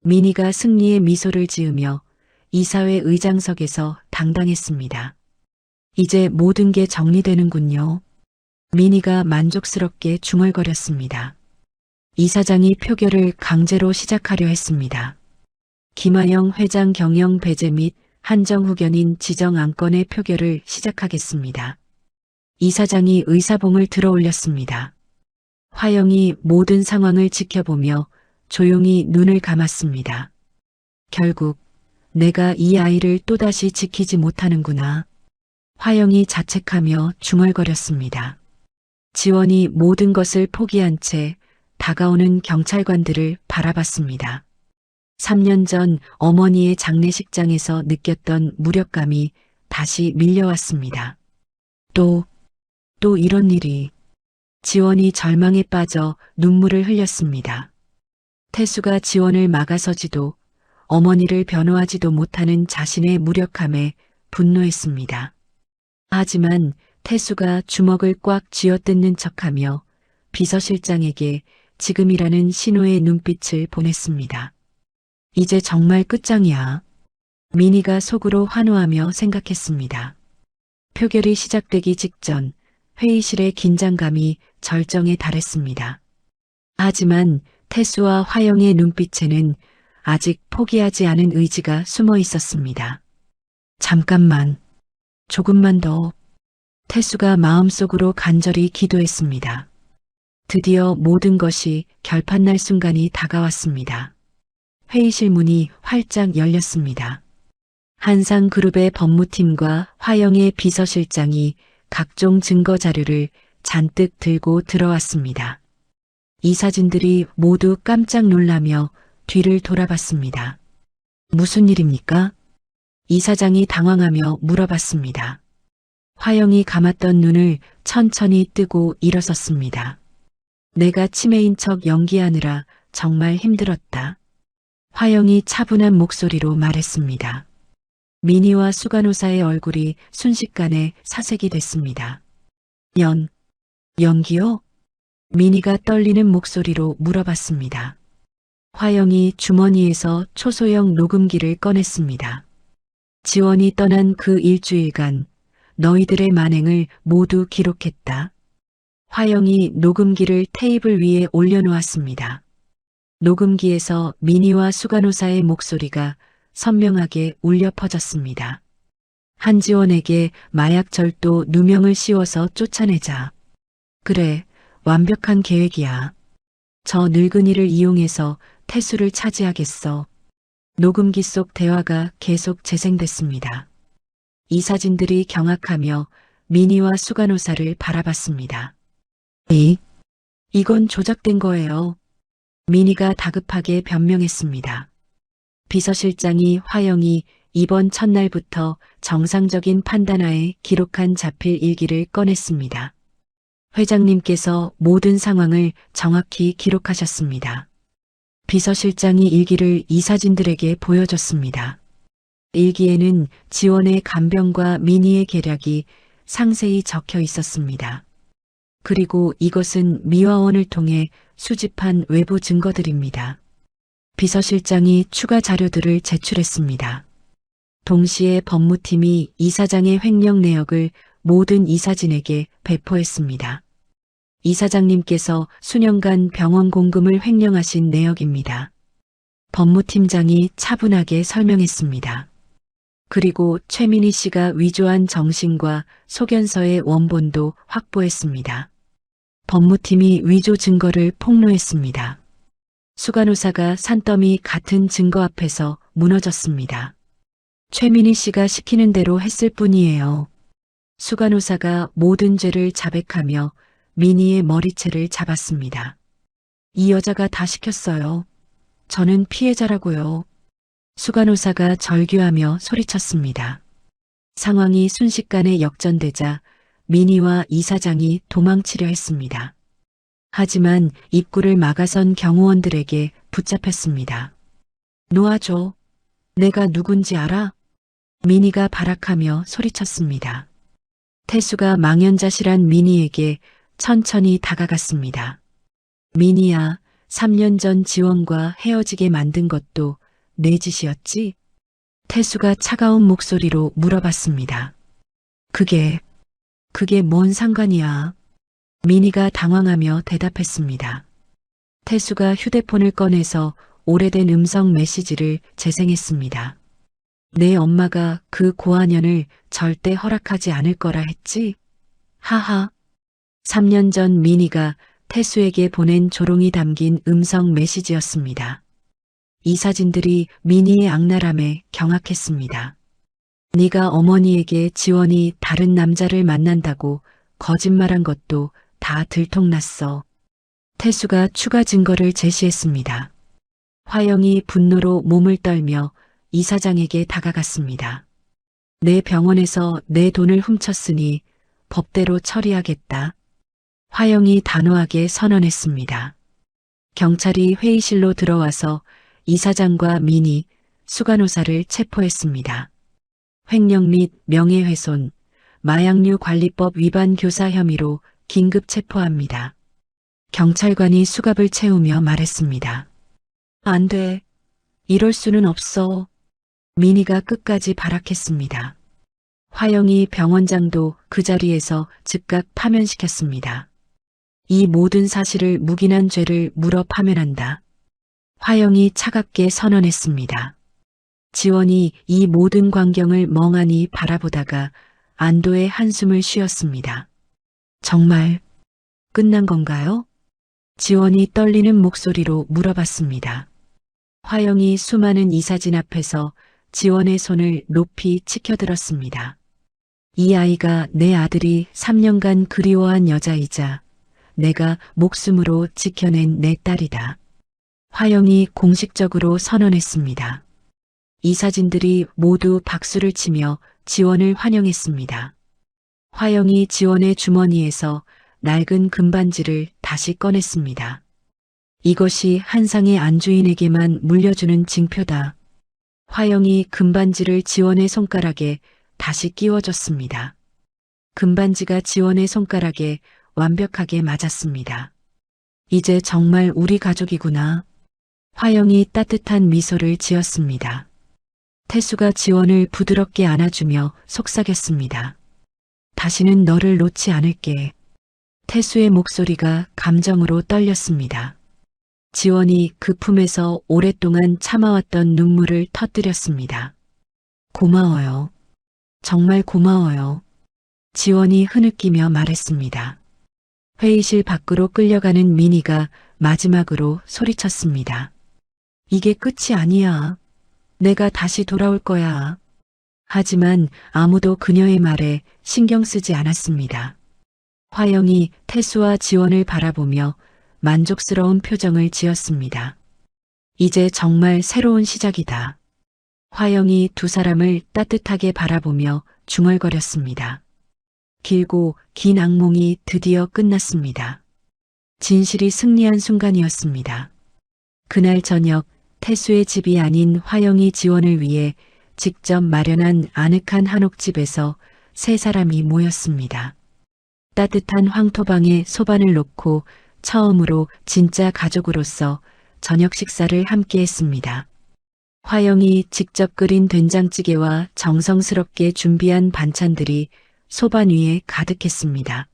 Speaker 2: 민희가 승리의 미소를 지으며 이사회 의장석에서 당당했습니다. 이제 모든 게 정리되는군요. 민희가 만족스럽게 중얼거렸습니다. 이사장이 표결을 강제로 시작하려 했습니다. 김하영 회장 경영 배제 및 한정후견인 지정 안건의 표결을 시작하겠습니다. 이사장이 의사봉을 들어 올렸습니다. 화영이 모든 상황을 지켜보며 조용히 눈을 감았습니다. 결국 내가 이 아이를 또다시 지키지 못하는구나. 화영이 자책하며 중얼거렸습니다. 지원이 모든 것을 포기한 채 다가오는 경찰관들을 바라봤습니다. 3년 전 어머니의 장례식장에서 느꼈던 무력감이 다시 밀려왔습니다. 또 이런 일이. 지원이 절망에 빠져 눈물을 흘렸습니다. 태수가 지원을 막아서지도 어머니를 변호하지도 못하는 자신의 무력함에 분노했습니다. 하지만 태수가 주먹을 꽉 쥐어뜯는 척하며 비서실장에게 지금이라는 신호의 눈빛을 보냈습니다. 이제 정말 끝장이야. 민희가 속으로 환호하며 생각했습니다. 표결이 시작되기 직전 회의실의 긴장감이 절정에 달했습니다. 하지만 태수와 화영의 눈빛에는 아직 포기하지 않은 의지가 숨어 있었습니다. 잠깐만, 조금만 더. 태수가 마음속으로 간절히 기도했습니다. 드디어 모든 것이 결판날 순간이 다가왔습니다. 회의실 문이 활짝 열렸습니다. 한상그룹의 법무팀과 화영의 비서실장이 각종 증거 자료를 잔뜩 들고 들어왔습니다. 이 사진들이 모두 깜짝 놀라며 뒤를 돌아봤습니다. 무슨 일입니까? 이사장이 당황하며 물어봤습니다. 화영이 감았던 눈을 천천히 뜨고 일어섰습니다. 내가 치매인 척 연기하느라 정말 힘들었다. 화영이 차분한 목소리로 말했습니다. 민희와 수간호사의 얼굴이 순식간에 사색이 됐습니다. 연기요? 민희가 떨리는 목소리로 물어봤습니다. 화영이 주머니에서 초소형 녹음기를 꺼냈습니다. 지원이 떠난 그 일주일간 너희들의 만행을 모두 기록했다. 화영이 녹음기를 테이블 위에 올려놓았습니다. 녹음기에서 민희와 수간호사의 목소리가 선명하게 울려 퍼졌습니다. 한지원에게 마약 절도 누명을 씌워서 쫓아내자. 그래, 완벽한 계획이야. 저 늙은이를 이용해서 태수를 차지하겠어. 녹음기 속 대화가 계속 재생됐습니다. 이 사진들이 경악하며 민희와 수간호사를 바라봤습니다. 이건 조작된 거예요. 민희가 다급하게 변명했습니다. 비서실장이 화영이 이번 첫날부터 정상적인 판단하에 기록한 자필 일기를 꺼냈습니다. 회장님께서 모든 상황을 정확히 기록하셨습니다. 비서실장이 일기를 이 사진들에게 보여줬습니다. 일기에는 지원의 간병과 민희의 계략이 상세히 적혀 있었습니다. 그리고 이것은 미화원을 통해 수집한 외부 증거들입니다. 비서실장이 추가 자료들을 제출했습니다. 동시에 법무팀이 이사장의 횡령 내역을 모든 이사진에게 배포했습니다. 이사장님께서 수년간 병원 공금을 횡령하신 내역입니다. 법무팀장이 차분하게 설명했습니다. 그리고 최민희 씨가 위조한 정신과 소견서의 원본도 확보했습니다. 법무팀이 위조 증거를 폭로했습니다. 수간호사가 산더미 같은 증거 앞에서 무너졌습니다. 최민희 씨가 시키는 대로 했을 뿐이에요. 수간호사가 모든 죄를 자백하며 민희의 머리채를 잡았습니다. 이 여자가 다 시켰어요. 저는 피해자라고요. 수간호사가 절규하며 소리쳤습니다. 상황이 순식간에 역전되자 민희와 이사장이 도망치려 했습니다. 하지만 입구를 막아선 경호원들에게 붙잡혔습니다. 놓아줘. 내가 누군지 알아? 민희가 발악하며 소리쳤습니다. 태수가 망연자실한 민희에게 천천히 다가갔습니다. 민희야, 3년 전 지원과 헤어지게 만든 것도 내 짓이었지? 태수가 차가운 목소리로 물어봤습니다. 그게 뭔 상관이야? 민희가 당황하며 대답했습니다. 태수가 휴대폰을 꺼내서 오래된 음성 메시지를 재생했습니다. 내 엄마가 그 고아년을 절대 허락하지 않을 거라 했지? 하하. 3년 전 민희가 태수에게 보낸 조롱이 담긴 음성 메시지였습니다. 이 사진들이 민희의 악랄함에 경악했습니다. 네가 어머니에게 지원이 다른 남자를 만난다고 거짓말한 것도 다 들통났어. 태수가 추가 증거를 제시했습니다. 화영이 분노로 몸을 떨며 이사장에게 다가갔습니다. 내 병원에서 내 돈을 훔쳤으니 법대로 처리하겠다. 화영이 단호하게 선언했습니다. 경찰이 회의실로 들어와서 이사장과 민희, 수간호사를 체포했습니다. 횡령 및 명예훼손, 마약류 관리법 위반 교사 혐의로 긴급 체포합니다. 경찰관이 수갑을 채우며 말했습니다. 안 돼. 이럴 수는 없어. 민희가 끝까지 발악했습니다. 화영이 병원장도 그 자리에서 즉각 파면시켰습니다. 이 모든 사실을 묵인한 죄를 물어 파면한다. 화영이 차갑게 선언했습니다. 지원이 이 모든 광경을 멍하니 바라보다가 안도의 한숨을 쉬었습니다. 정말 끝난 건가요? 지원이 떨리는 목소리로 물어봤습니다. 화영이 수많은 이사진 앞에서 지원의 손을 높이 치켜들었습니다. 이 아이가 내 아들이 3년간 그리워한 여자이자 내가 목숨으로 지켜낸 내 딸이다. 화영이 공식적으로 선언했습니다. 이 사진들이 모두 박수를 치며 지원을 환영했습니다. 화영이 지원의 주머니에서 낡은 금반지를 다시 꺼냈습니다. 이것이 한상의 안주인에게만 물려주는 징표다. 화영이 금반지를 지원의 손가락에 다시 끼워줬습니다. 금반지가 지원의 손가락에 완벽하게 맞았습니다. 이제 정말 우리 가족이구나. 화영이 따뜻한 미소를 지었습니다. 태수가 지원을 부드럽게 안아주며 속삭였습니다. 다시는 너를 놓지 않을게. 태수의 목소리가 감정으로 떨렸습니다. 지원이 그 품에서 오랫동안 참아왔던 눈물을 터뜨렸습니다. 고마워요. 정말 고마워요. 지원이 흐느끼며 말했습니다. 회의실 밖으로 끌려가는 민희가 마지막으로 소리쳤습니다. 이게 끝이 아니야. 내가 다시 돌아올 거야. 하지만 아무도 그녀의 말에 신경 쓰지 않았습니다. 화영이 태수와 지원을 바라보며 만족스러운 표정을 지었습니다. 이제 정말 새로운 시작이다. 화영이 두 사람을 따뜻하게 바라보며 중얼거렸습니다. 길고 긴 악몽이 드디어 끝났습니다. 진실이 승리한 순간이었습니다. 그날 저녁 태수의 집이 아닌 화영이 지원을 위해 직접 마련한 아늑한 한옥집에서 세 사람이 모였습니다. 따뜻한 황토방에 소반을 놓고 처음으로 진짜 가족으로서 저녁 식사를 함께 했습니다. 화영이 직접 끓인 된장찌개와 정성스럽게 준비한 반찬들이 소반 위에 가득했습니다.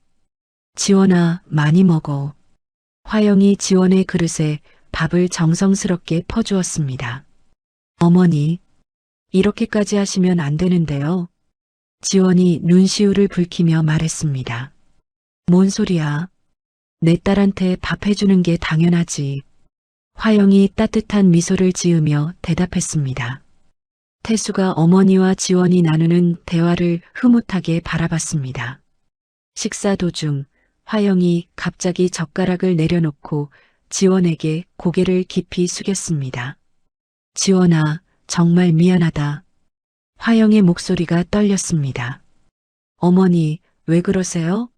Speaker 2: 지원아, 많이 먹어. 화영이 지원의 그릇에 밥을 정성스럽게 퍼주었습니다. 어머니, 이렇게까지 하시면 안 되는데요. 지원이 눈시울을 붉히며 말했습니다. 뭔 소리야. 내 딸한테 밥 해주는 게 당연하지. 화영이 따뜻한 미소를 지으며 대답했습니다. 태수가 어머니와 지원이 나누는 대화를 흐뭇하게 바라봤습니다. 식사 도중 화영이 갑자기 젓가락을 내려놓고 지원에게 고개를 깊이 숙였습니다. 지원아, 정말 미안하다. 화영의 목소리가 떨렸습니다. 어머니, 왜 그러세요?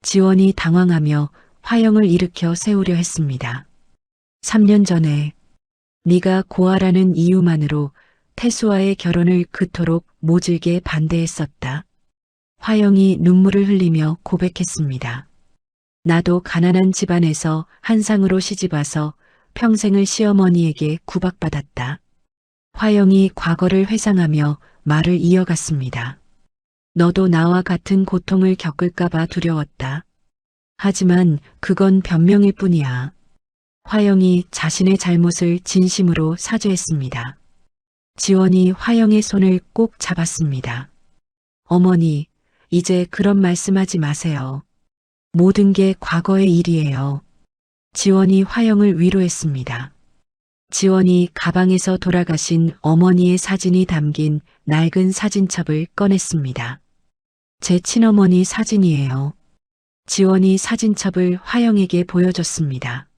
Speaker 2: 지원이 당황하며 화영을 일으켜 세우려 했습니다. 3년 전에 네가 고아라는 이유만으로 태수와의 결혼을 그토록 모질게 반대했었다. 화영이 눈물을 흘리며 고백했습니다. 나도 가난한 집안에서 한상으로 시집와서 평생을 시어머니에게 구박받았다. 화영이 과거를 회상하며 말을 이어갔습니다. 너도 나와 같은 고통을 겪을까봐 두려웠다. 하지만 그건 변명일 뿐이야. 화영이 자신의 잘못을 진심으로 사죄했습니다. 지원이 화영의 손을 꼭 잡았습니다. 어머니, 이제 그런 말씀하지 마세요. 모든 게 과거의 일이에요. 지원이 화영을 위로했습니다. 지원이 가방에서 돌아가신 어머니의 사진이 담긴 낡은 사진첩을 꺼냈습니다. 제 친어머니 사진이에요. 지원이 사진첩을 화영에게 보여줬습니다.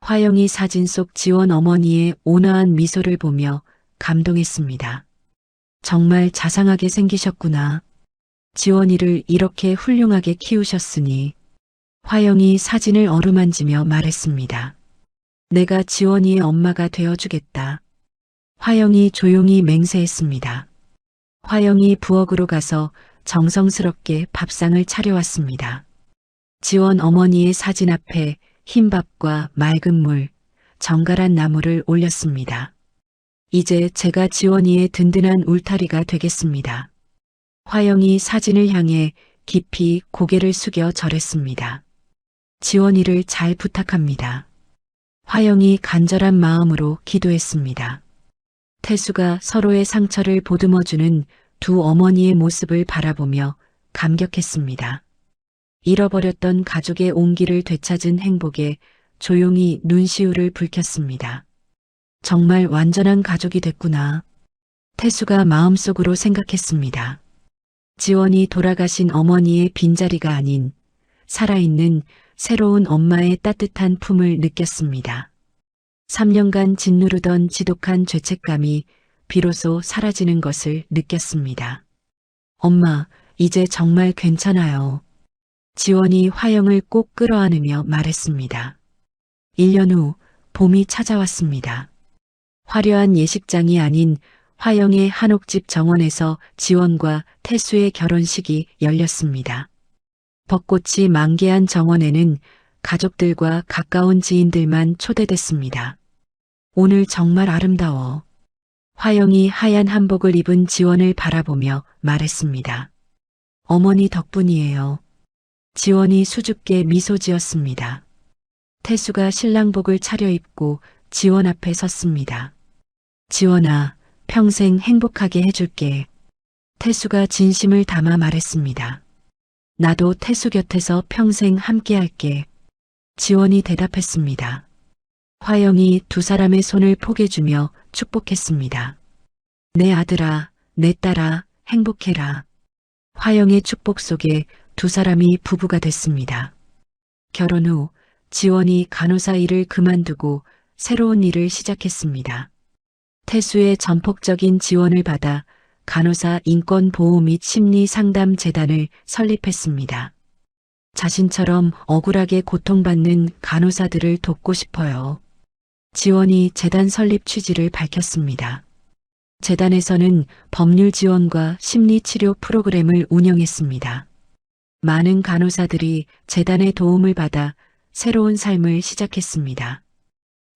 Speaker 2: 화영이 사진 속 지원 어머니의 온화한 미소를 보며 감동했습니다. 정말 자상하게 생기셨구나. 지원이를 이렇게 훌륭하게 키우셨으니. 화영이 사진을 어루만지며 말했습니다. 내가 지원이의 엄마가 되어주겠다. 화영이 조용히 맹세했습니다. 화영이 부엌으로 가서 정성스럽게 밥상을 차려왔습니다. 지원 어머니의 사진 앞에 흰밥과 맑은 물, 정갈한 나물을 올렸습니다. 이제 제가 지원이의 든든한 울타리가 되겠습니다. 화영이 사진을 향해 깊이 고개를 숙여 절했습니다. 지원이를 잘 부탁합니다. 화영이 간절한 마음으로 기도했습니다. 태수가 서로의 상처를 보듬어주는 두 어머니의 모습을 바라보며 감격했습니다. 잃어버렸던 가족의 온기를 되찾은 행복에 조용히 눈시울을 붉혔습니다. 정말 완전한 가족이 됐구나. 태수가 마음속으로 생각했습니다. 지원이 돌아가신 어머니의 빈자리가 아닌 살아있는 새로운 엄마의 따뜻한 품을 느꼈습니다. 3년간 짓누르던 지독한 죄책감이 비로소 사라지는 것을 느꼈습니다. 엄마, 이제 정말 괜찮아요. 지원이 화영을 꼭 끌어안으며 말했습니다. 1년 후 봄이 찾아왔습니다. 화려한 예식장이 아닌 화영의 한옥집 정원에서 지원과 태수의 결혼식이 열렸습니다. 벚꽃이 만개한 정원에는 가족들과 가까운 지인들만 초대됐습니다. 오늘 정말 아름다워. 화영이 하얀 한복을 입은 지원을 바라보며 말했습니다. 어머니 덕분이에요. 지원이 수줍게 미소 지었습니다. 태수가 신랑복을 차려입고 지원 앞에 섰습니다. 지원아, 평생 행복하게 해줄게. 태수가 진심을 담아 말했습니다. 나도 태수 곁에서 평생 함께할게. 지원이 대답했습니다. 화영이 두 사람의 손을 포개주며 축복했습니다. 내 아들아, 내 딸아, 행복해라. 화영의 축복 속에 두 사람이 부부가 됐습니다. 결혼 후 지원이 간호사 일을 그만두고 새로운 일을 시작했습니다. 태수의 전폭적인 지원을 받아 간호사 인권보호 및 심리상담재단을 설립했습니다. 자신처럼 억울하게 고통받는 간호사들을 돕고 싶어요. 지원이 재단 설립 취지를 밝혔습니다. 재단에서는 법률 지원과 심리치료 프로그램을 운영했습니다. 많은 간호사들이 재단의 도움을 받아 새로운 삶을 시작했습니다.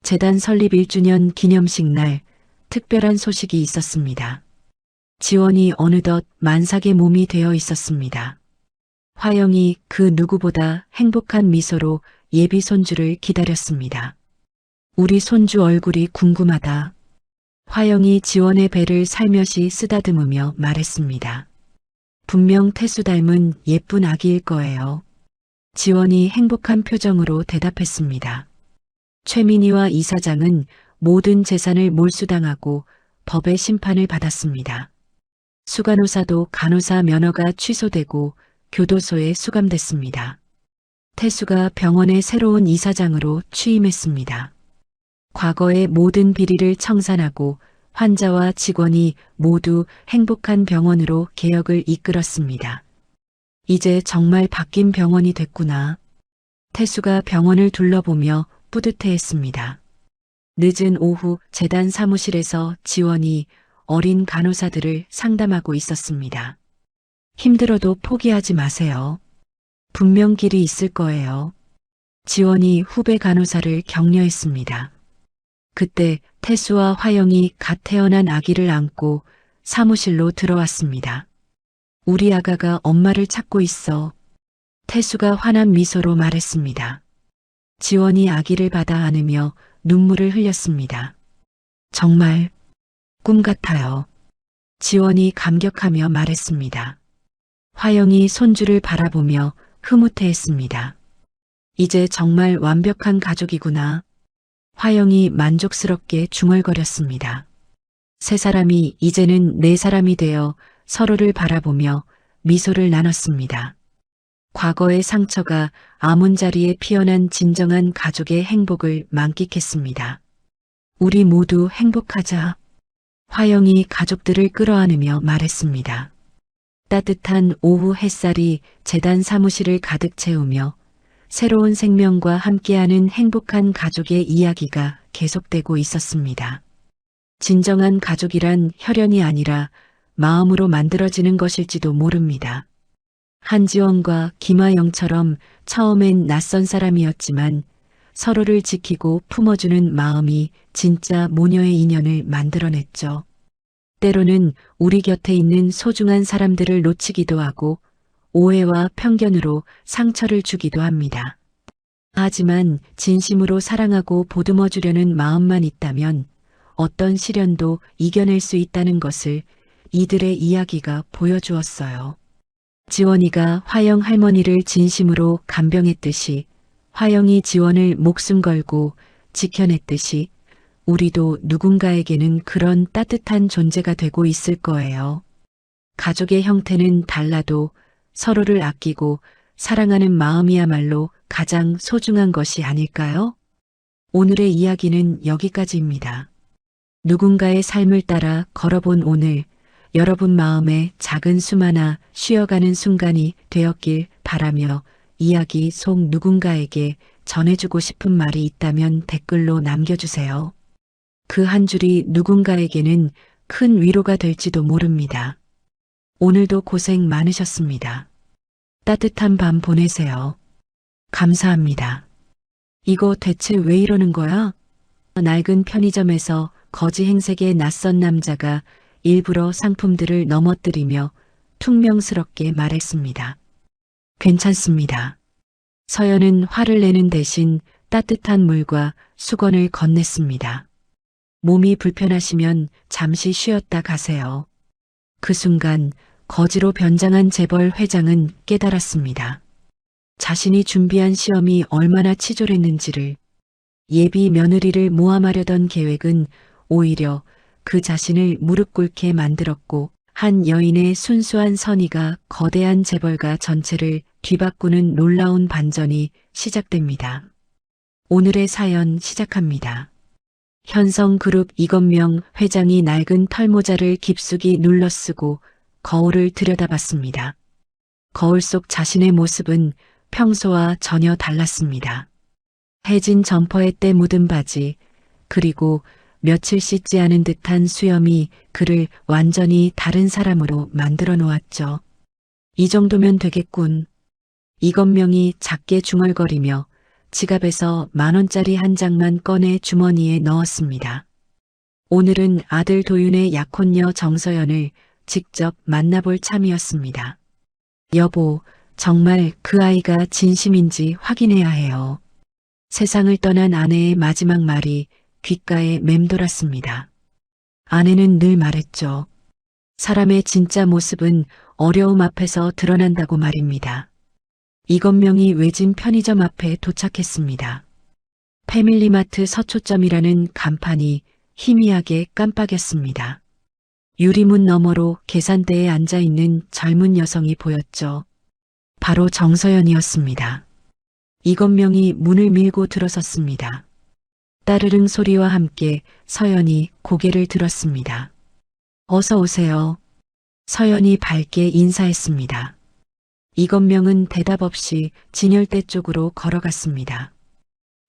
Speaker 2: 재단 설립 1주년 기념식 날 특별한 소식이 있었습니다. 지원이 어느덧 만삭의 몸이 되어 있었습니다. 화영이 그 누구보다 행복한 미소로 예비 손주를 기다렸습니다. 우리 손주 얼굴이 궁금하다. 화영이 지원의 배를 살며시 쓰다듬으며 말했습니다. 분명 태수 닮은 예쁜 아기일 거예요. 지원이 행복한 표정으로 대답했습니다. 최민희와 이사장은 모든 재산을 몰수당하고 법의 심판을 받았습니다. 수간호사도 간호사 면허가 취소되고 교도소에 수감됐습니다. 태수가 병원의 새로운 이사장으로 취임했습니다. 과거의 모든 비리를 청산하고 환자와 직원이 모두 행복한 병원으로 개혁을 이끌었습니다. 이제 정말 바뀐 병원이 됐구나. 태수가 병원을 둘러보며 뿌듯해했습니다. 늦은 오후 재단 사무실에서 지원이 어린 간호사들을 상담하고 있었습니다. 힘들어도 포기하지 마세요. 분명 길이 있을 거예요. 지원이 후배 간호사를 격려했습니다. 그때 태수와 화영이 갓 태어난 아기를 안고 사무실로 들어왔습니다. 우리 아가가 엄마를 찾고 있어. 태수가 환한 미소로 말했습니다. 지원이 아기를 받아 안으며 눈물을 흘렸습니다. 정말 꿈 같아요. 지원이 감격하며 말했습니다. 화영이 손주를 바라보며 흐뭇해했습니다. 이제 정말 완벽한 가족이구나. 화영이 만족스럽게 중얼거렸습니다. 세 사람이 이제는 네 사람이 되어 서로를 바라보며 미소를 나눴습니다. 과거의 상처가 아문 자리에 피어난 진정한 가족의 행복을 만끽했습니다. 우리 모두 행복하자. 화영이 가족들을 끌어안으며 말했습니다. 따뜻한 오후 햇살이 재단 사무실을 가득 채우며 새로운 생명과 함께하는 행복한 가족의 이야기가 계속되고 있었습니다. 진정한 가족이란 혈연이 아니라 마음으로 만들어지는 것일지도 모릅니다. 한지원과 김하영처럼 처음엔 낯선 사람이었지만 서로를 지키고 품어주는 마음이 진짜 모녀의 인연을 만들어냈죠. 때로는 우리 곁에 있는 소중한 사람들을 놓치기도 하고 오해와 편견으로 상처를 주기도 합니다. 하지만 진심으로 사랑하고 보듬어 주려는 마음만 있다면 어떤 시련도 이겨낼 수 있다는 것을 이들의 이야기가 보여주었어요. 지원이가 화영 할머니를 진심으로 간병했듯이 화영이 지원을 목숨 걸고 지켜냈듯이 우리도 누군가에게는 그런 따뜻한 존재가 되고 있을 거예요. 가족의 형태는 달라도 서로를 아끼고 사랑하는 마음이야말로 가장 소중한 것이 아닐까요? 오늘의 이야기는 여기까지입니다. 누군가의 삶을 따라 걸어본 오늘, 여러분 마음에 작은 수마나 쉬어가는 순간이 되었길 바라며 이야기 속 누군가에게 전해주고 싶은 말이 있다면 댓글로 남겨주세요. 그 한 줄이 누군가에게는 큰 위로가 될지도 모릅니다. 오늘도 고생 많으셨습니다. 따뜻한 밤 보내세요. 감사합니다. 이거 대체 왜 이러는 거야? 낡은 편의점에서 거지 행색의 낯선 남자가 일부러 상품들을 넘어뜨리며 퉁명스럽게 말했습니다. 괜찮습니다. 서연은 화를 내는 대신 따뜻한 물과 수건을 건넸습니다. 몸이 불편하시면 잠시 쉬었다 가세요. 그 순간 거지로 변장한 재벌 회장은 깨달았습니다. 자신이 준비한 시험이 얼마나 치졸했는지를. 예비 며느리를 모함하려던 계획은 오히려 그 자신을 무릎 꿇게 만들었고 한 여인의 순수한 선의가 거대한 재벌가 전체를 뒤바꾸는 놀라운 반전이 시작됩니다. 오늘의 사연 시작합니다. 현성그룹 이건명 회장이 낡은 털모자를 깊숙이 눌러쓰고 거울을 들여다봤습니다. 거울 속 자신의 모습은 평소와 전혀 달랐습니다. 해진 점퍼에 때 묻은 바지, 그리고 며칠 씻지 않은 듯한 수염이 그를 완전히 다른 사람으로 만들어 놓았죠. 이 정도면 되겠군. 이건명이 작게 중얼거리며 지갑에서 10,000원짜리 한 장만 꺼내 주머니에 넣었습니다. 오늘은 아들 도윤의 약혼녀 정서연을 직접 만나볼 참이었습니다. 여보, 정말 그 아이가 진심인지 확인해야 해요. 세상을 떠난 아내의 마지막 말이 귓가에 맴돌았습니다. 아내는 늘 말했죠. 사람의 진짜 모습은 어려움 앞에서 드러난다고 말입니다. 이건명이 외진 편의점 앞에 도착했습니다. 패밀리마트 서초점이라는 간판이 희미하게 깜빡였습니다. 유리문 너머로 계산대에 앉아있는 젊은 여성이 보였죠. 바로 정서연이었습니다. 이건명이 문을 밀고 들어섰습니다. 따르릉 소리와 함께 서연이 고개를 들었습니다. 어서 오세요. 서연이 밝게 인사했습니다. 이건명은 대답 없이 진열대 쪽으로 걸어갔습니다.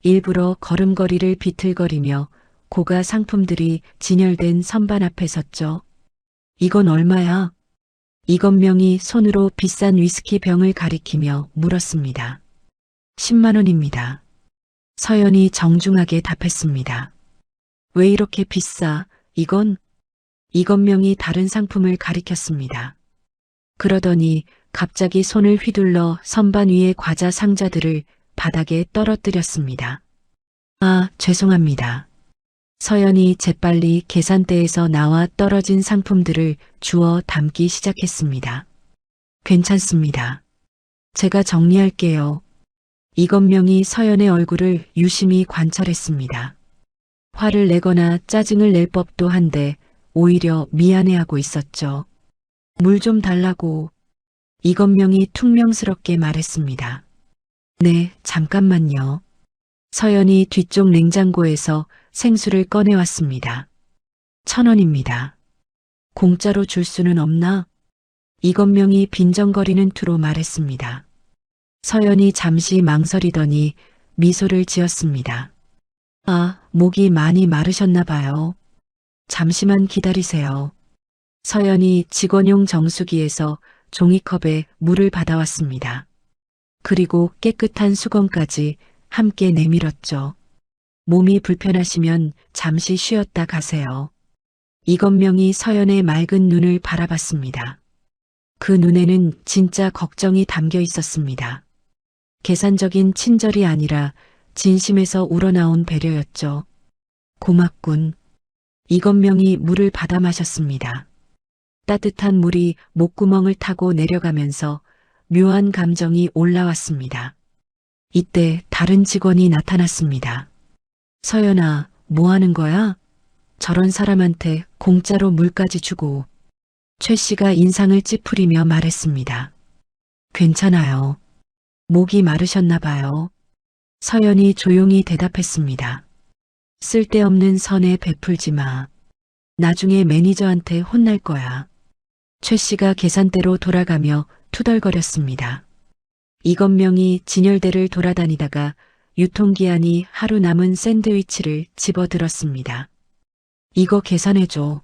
Speaker 2: 일부러 걸음걸이를 비틀거리며 고가 상품들이 진열된 선반 앞에 섰죠. 이건 얼마야? 이건명이 손으로 비싼 위스키 병을 가리키며 물었습니다. 10만 원입니다. 서연이 정중하게 답했습니다. 왜 이렇게 비싸? 이건? 이건명이 다른 상품을 가리켰습니다. 그러더니 갑자기 손을 휘둘러 선반 위의 과자 상자들을 바닥에 떨어뜨렸습니다. 아, 죄송합니다. 서연이 재빨리 계산대에서 나와 떨어진 상품들을 주워 담기 시작했습니다. 괜찮습니다. 제가 정리할게요. 이건명이 서연의 얼굴을 유심히 관찰했습니다. 화를 내거나 짜증을 낼 법도 한데 오히려 미안해하고 있었죠. 물 좀 달라고. 이건명이 퉁명스럽게 말했습니다. 네, 잠깐만요. 서연이 뒤쪽 냉장고에서 생수를 꺼내왔습니다. 1,000원입니다. 공짜로 줄 수는 없나? 이건명이 빈정거리는 투로 말했습니다. 서연이 잠시 망설이더니 미소를 지었습니다. 아, 목이 많이 마르셨나 봐요. 잠시만 기다리세요. 서연이 직원용 정수기에서 종이컵에 물을 받아왔습니다. 그리고 깨끗한 수건까지 함께 내밀었죠. 몸이 불편하시면 잠시 쉬었다 가세요. 이건명이 서연의 맑은 눈을 바라봤습니다. 그 눈에는 진짜 걱정이 담겨 있었습니다. 계산적인 친절이 아니라 진심에서 우러나온 배려였죠. 고맙군. 이건명이 물을 받아 마셨습니다. 따뜻한 물이 목구멍을 타고 내려가면서 묘한 감정이 올라왔습니다. 이때 다른 직원이 나타났습니다. 서연아, 뭐 하는 거야? 저런 사람한테 공짜로 물까지 주고. 최 씨가 인상을 찌푸리며 말했습니다. 괜찮아요. 목이 마르셨나 봐요. 서연이 조용히 대답했습니다. 쓸데없는 선에 베풀지 마. 나중에 매니저한테 혼날 거야. 최 씨가 계산대로 돌아가며 투덜거렸습니다. 이건명이 진열대를 돌아다니다가 유통기한이 하루 남은 샌드위치를 집어들었습니다. 이거 계산해줘.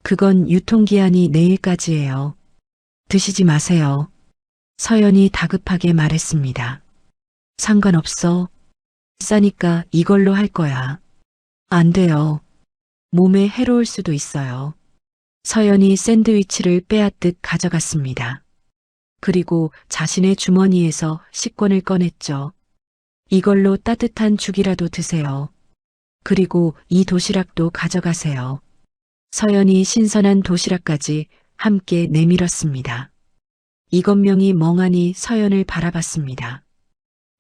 Speaker 2: 그건 유통기한이 내일까지예요. 드시지 마세요. 서연이 다급하게 말했습니다. 상관없어. 싸니까 이걸로 할 거야. 안 돼요. 몸에 해로울 수도 있어요. 서연이 샌드위치를 빼앗듯 가져갔습니다. 그리고 자신의 주머니에서 식권을 꺼냈죠. 이걸로 따뜻한 죽이라도 드세요. 그리고 이 도시락도 가져가세요. 서연이 신선한 도시락까지 함께 내밀었습니다. 이건명이 멍하니 서연을 바라봤습니다.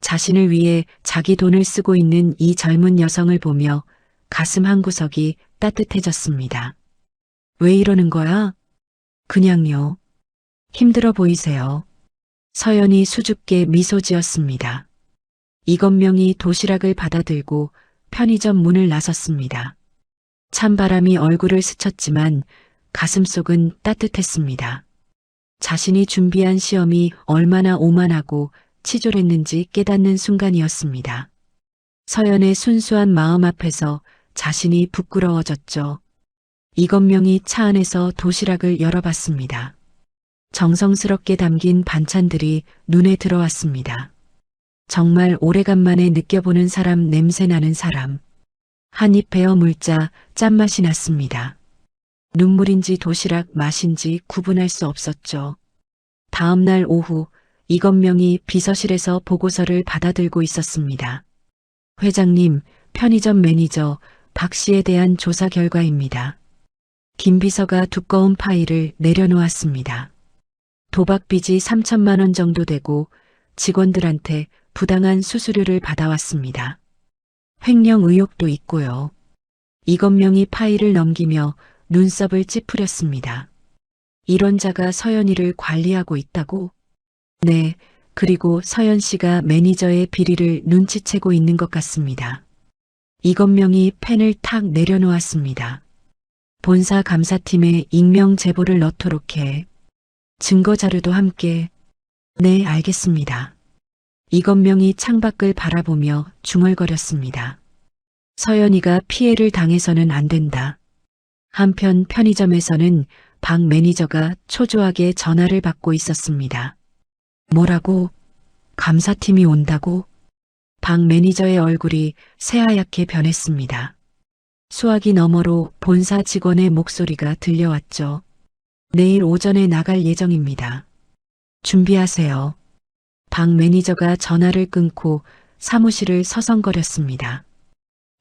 Speaker 2: 자신을 위해 자기 돈을 쓰고 있는 이 젊은 여성을 보며 가슴 한구석이 따뜻해졌습니다. 왜 이러는 거야? 그냥요. 힘들어 보이세요. 서연이 수줍게 미소 지었습니다. 이건명이 도시락을 받아들고 편의점 문을 나섰습니다. 찬바람이 얼굴을 스쳤지만 가슴속은 따뜻했습니다. 자신이 준비한 시험이 얼마나 오만하고 치졸했는지 깨닫는 순간이었습니다. 서연의 순수한 마음 앞에서 자신이 부끄러워졌죠. 이건명이 차 안에서 도시락을 열어봤습니다. 정성스럽게 담긴 반찬들이 눈에 들어왔습니다. 정말 오래간만에 느껴보는 사람 냄새 나는 사람. 한 입 베어 물자 짠맛이 났습니다. 눈물인지 도시락 맛인지 구분할 수 없었죠. 다음 날 오후 이건명이 비서실에서 보고서를 받아들고 있었습니다. 회장님, 편의점 매니저 박 씨에 대한 조사 결과입니다. 김 비서가 두꺼운 파일을 내려놓았습니다. 도박빚이 3천만 원 정도 되고 직원들한테 부당한 수수료를 받아왔습니다. 횡령 의혹도 있고요. 이건명이 파일을 넘기며 눈썹을 찌푸렸습니다. 이런 자가 서연이를 관리하고 있다고? 네, 그리고 서연 씨가 매니저의 비리를 눈치채고 있는 것 같습니다. 이건명이 펜을 탁 내려놓았습니다. 본사 감사팀에 익명 제보를 넣도록 해. 증거 자료도 함께. 네, 알겠습니다. 이건명이 창밖을 바라보며 중얼거렸습니다. 서연이가 피해를 당해서는 안 된다. 한편 편의점에서는 박 매니저가 초조하게 전화를 받고 있었습니다. 뭐라고? 감사팀이 온다고? 박 매니저의 얼굴이 새하얗게 변했습니다. 수화기 너머로 본사 직원의 목소리가 들려왔죠. 내일 오전에 나갈 예정입니다. 준비하세요. 박 매니저가 전화를 끊고 사무실을 서성거렸습니다.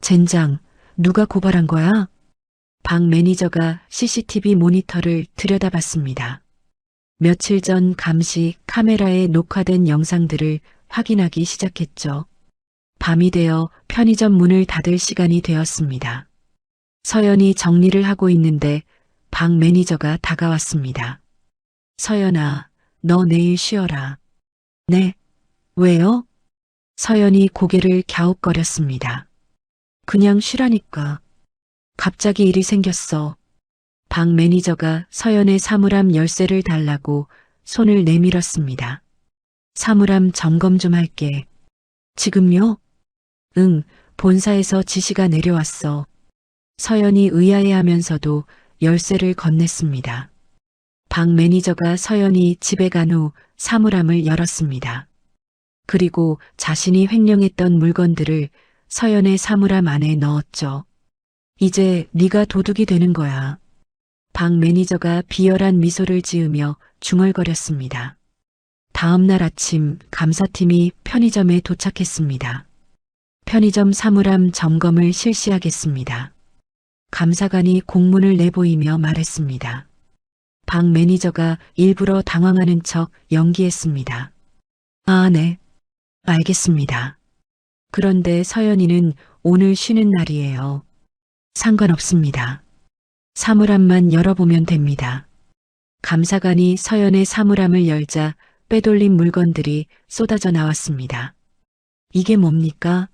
Speaker 2: 젠장, 누가 고발한 거야? 박 매니저가 CCTV 모니터를 들여다봤습니다. 며칠 전 감시 카메라에 녹화된 영상들을 확인하기 시작했죠. 밤이 되어 편의점 문을 닫을 시간이 되었습니다. 서연이 정리를 하고 있는데 박 매니저가 다가왔습니다. 서연아, 너 내일 쉬어라. 네? 왜요? 서연이 고개를 갸웃거렸습니다. 그냥 쉬라니까. 갑자기 일이 생겼어. 박 매니저가 서연의 사물함 열쇠를 달라고 손을 내밀었습니다. 사물함 점검 좀 할게. 지금요? 응, 본사에서 지시가 내려왔어. 서연이 의아해하면서도 열쇠를 건넸습니다. 박 매니저가 서연이 집에 간 후 사물함을 열었습니다. 그리고 자신이 횡령했던 물건들을 서연의 사물함 안에 넣었죠. 이제 네가 도둑이 되는 거야. 박 매니저가 비열한 미소를 지으며 중얼거렸습니다. 다음 날 아침 감사팀이 편의점에 도착했습니다. 편의점 사물함 점검을 실시하겠습니다. 감사관이 공문을 내보이며 말했습니다. 박 매니저가 일부러 당황하는 척 연기했습니다. 아, 네. 알겠습니다. 그런데 서연이는 오늘 쉬는 날이에요. 상관없습니다. 사물함만 열어보면 됩니다. 감사관이 서연의 사물함을 열자 빼돌린 물건들이 쏟아져 나왔습니다. 이게 뭡니까?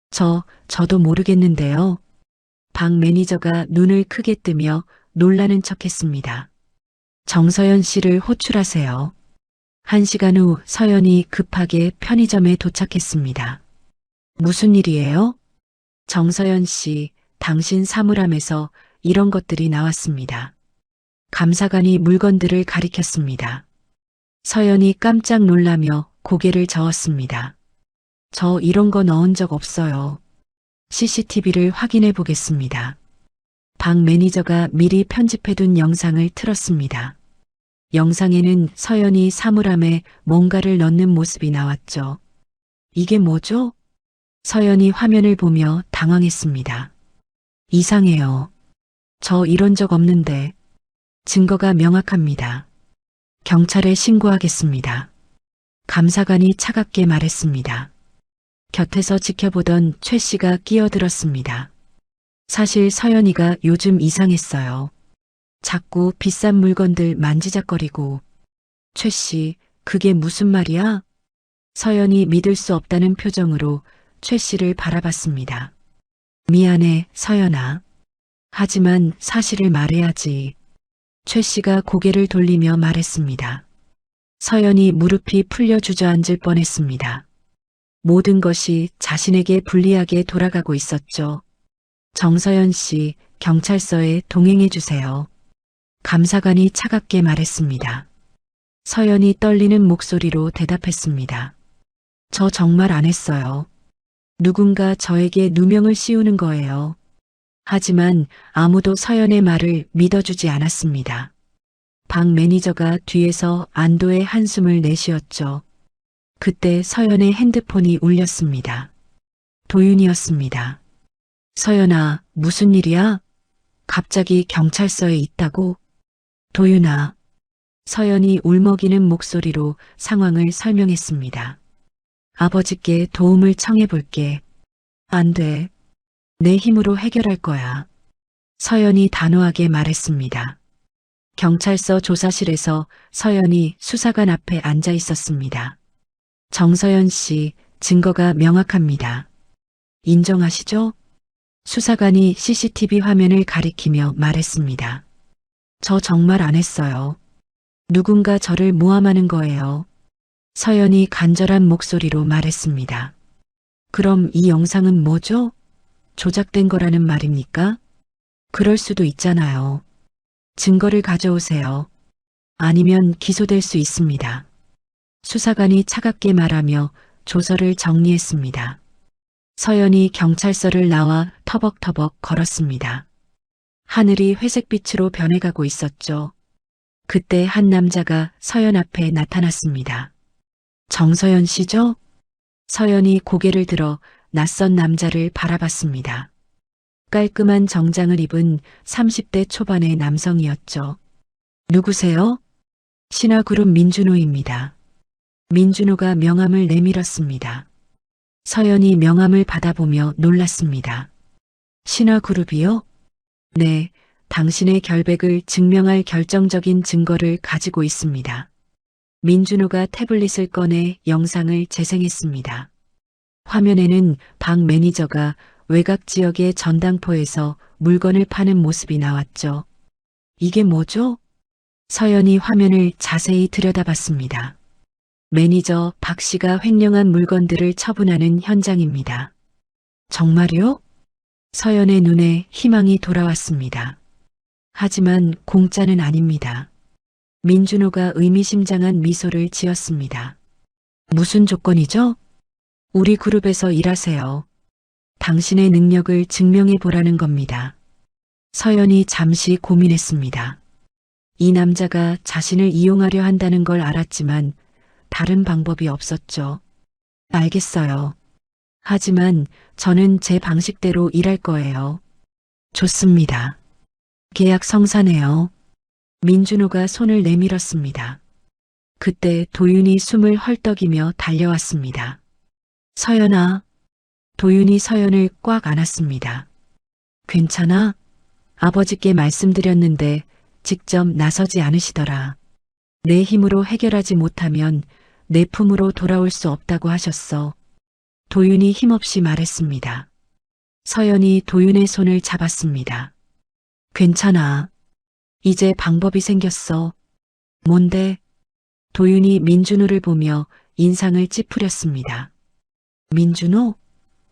Speaker 2: 저도 모르겠는데요. 방 매니저가 눈을 크게 뜨며 놀라는 척했습니다. 정서연 씨를 호출하세요. 1시간 후 서연이 급하게 편의점에 도착했습니다. 무슨 일이에요? 정서연 씨, 당신 사물함에서 이런 것들이 나왔습니다. 감사관이 물건들을 가리켰습니다. 서연이 깜짝 놀라며 고개를 저었습니다. 저 이런 거 넣은 적 없어요. CCTV를 확인해 보겠습니다. 방 매니저가 미리 편집해둔 영상을 틀었습니다. 영상에는 서연이 사물함에 뭔가를 넣는 모습이 나왔죠. 이게 뭐죠? 서연이 화면을 보며 당황했습니다. 이상해요. 저 이런 적 없는데. 증거가 명확합니다. 경찰에 신고하겠습니다. 감사관이 차갑게 말했습니다. 곁에서 지켜보던 최 씨가 끼어들었습니다. 사실 서연이가 요즘 이상했어요. 자꾸 비싼 물건들 만지작거리고. 최 씨, 그게 무슨 말이야? 서연이 믿을 수 없다는 표정으로 최 씨를 바라봤습니다. 미안해, 서연아. 하지만 사실을 말해야지. 최 씨가 고개를 돌리며 말했습니다. 서연이 무릎이 풀려 주저앉을 뻔했습니다. 모든 것이 자신에게 불리하게 돌아가고 있었죠. 정서연 씨, 경찰서에 동행해 주세요. 감사관이 차갑게 말했습니다. 서연이 떨리는 목소리로 대답했습니다. 저 정말 안 했어요. 누군가 저에게 누명을 씌우는 거예요. 하지만 아무도 서연의 말을 믿어주지 않았습니다. 방 매니저가 뒤에서 안도의 한숨을 내쉬었죠. 그때 서연의 핸드폰이 울렸습니다. 도윤이었습니다. 서연아, 무슨 일이야? 갑자기 경찰서에 있다고? 도윤아. 서연이 울먹이는 목소리로 상황을 설명했습니다. 아버지께 도움을 청해볼게. 안 돼. 내 힘으로 해결할 거야. 서연이 단호하게 말했습니다. 경찰서 조사실에서 서연이 수사관 앞에 앉아 있었습니다. 정서연 씨, 증거가 명확합니다. 인정하시죠? 수사관이 CCTV 화면을 가리키며 말했습니다. 저 정말 안 했어요. 누군가 저를 모함하는 거예요. 서연이 간절한 목소리로 말했습니다. 그럼 이 영상은 뭐죠? 조작된 거라는 말입니까? 그럴 수도 있잖아요. 증거를 가져오세요. 아니면 기소될 수 있습니다. 수사관이 차갑게 말하며 조서를 정리했습니다. 서연이 경찰서를 나와 터벅터벅 걸었습니다. 하늘이 회색빛으로 변해가고 있었죠. 그때 한 남자가 서연 앞에 나타났습니다. 정서연 씨죠? 서연이 고개를 들어 낯선 남자를 바라봤습니다. 깔끔한 정장을 입은 30대 초반의 남성이었죠. 누구세요? 신화그룹 민준호입니다. 민준호가 명함을 내밀었습니다. 서연이 명함을 받아보며 놀랐습니다. 신화그룹이요? 네, 당신의 결백을 증명할 결정적인 증거를 가지고 있습니다. 민준호가 태블릿을 꺼내 영상을 재생했습니다. 화면에는 방 매니저가 외곽 지역의 전당포에서 물건을 파는 모습이 나왔죠. 이게 뭐죠? 서연이 화면을 자세히 들여다봤습니다. 매니저 박 씨가 횡령한 물건들을 처분하는 현장입니다. 정말요? 서연의 눈에 희망이 돌아왔습니다. 하지만 공짜는 아닙니다. 민준호가 의미심장한 미소를 지었습니다. 무슨 조건이죠? 우리 그룹에서 일하세요. 당신의 능력을 증명해 보라는 겁니다. 서연이 잠시 고민했습니다. 이 남자가 자신을 이용하려 한다는 걸 알았지만 다른 방법이 없었죠. 알겠어요. 하지만 저는 제 방식대로 일할 거예요. 좋습니다. 계약 성사네요. 민준호가 손을 내밀었습니다. 그때 도윤이 숨을 헐떡이며 달려왔습니다. 서연아. 도윤이 서연을 꽉 안았습니다. 괜찮아? 아버지께 말씀드렸는데 직접 나서지 않으시더라. 내 힘으로 해결하지 못하면 내 품으로 돌아올 수 없다고 하셨어. 도윤이 힘없이 말했습니다. 서연이 도윤의 손을 잡았습니다. 괜찮아. 이제 방법이 생겼어. 뭔데? 도윤이 민준호를 보며 인상을 찌푸렸습니다. 민준호?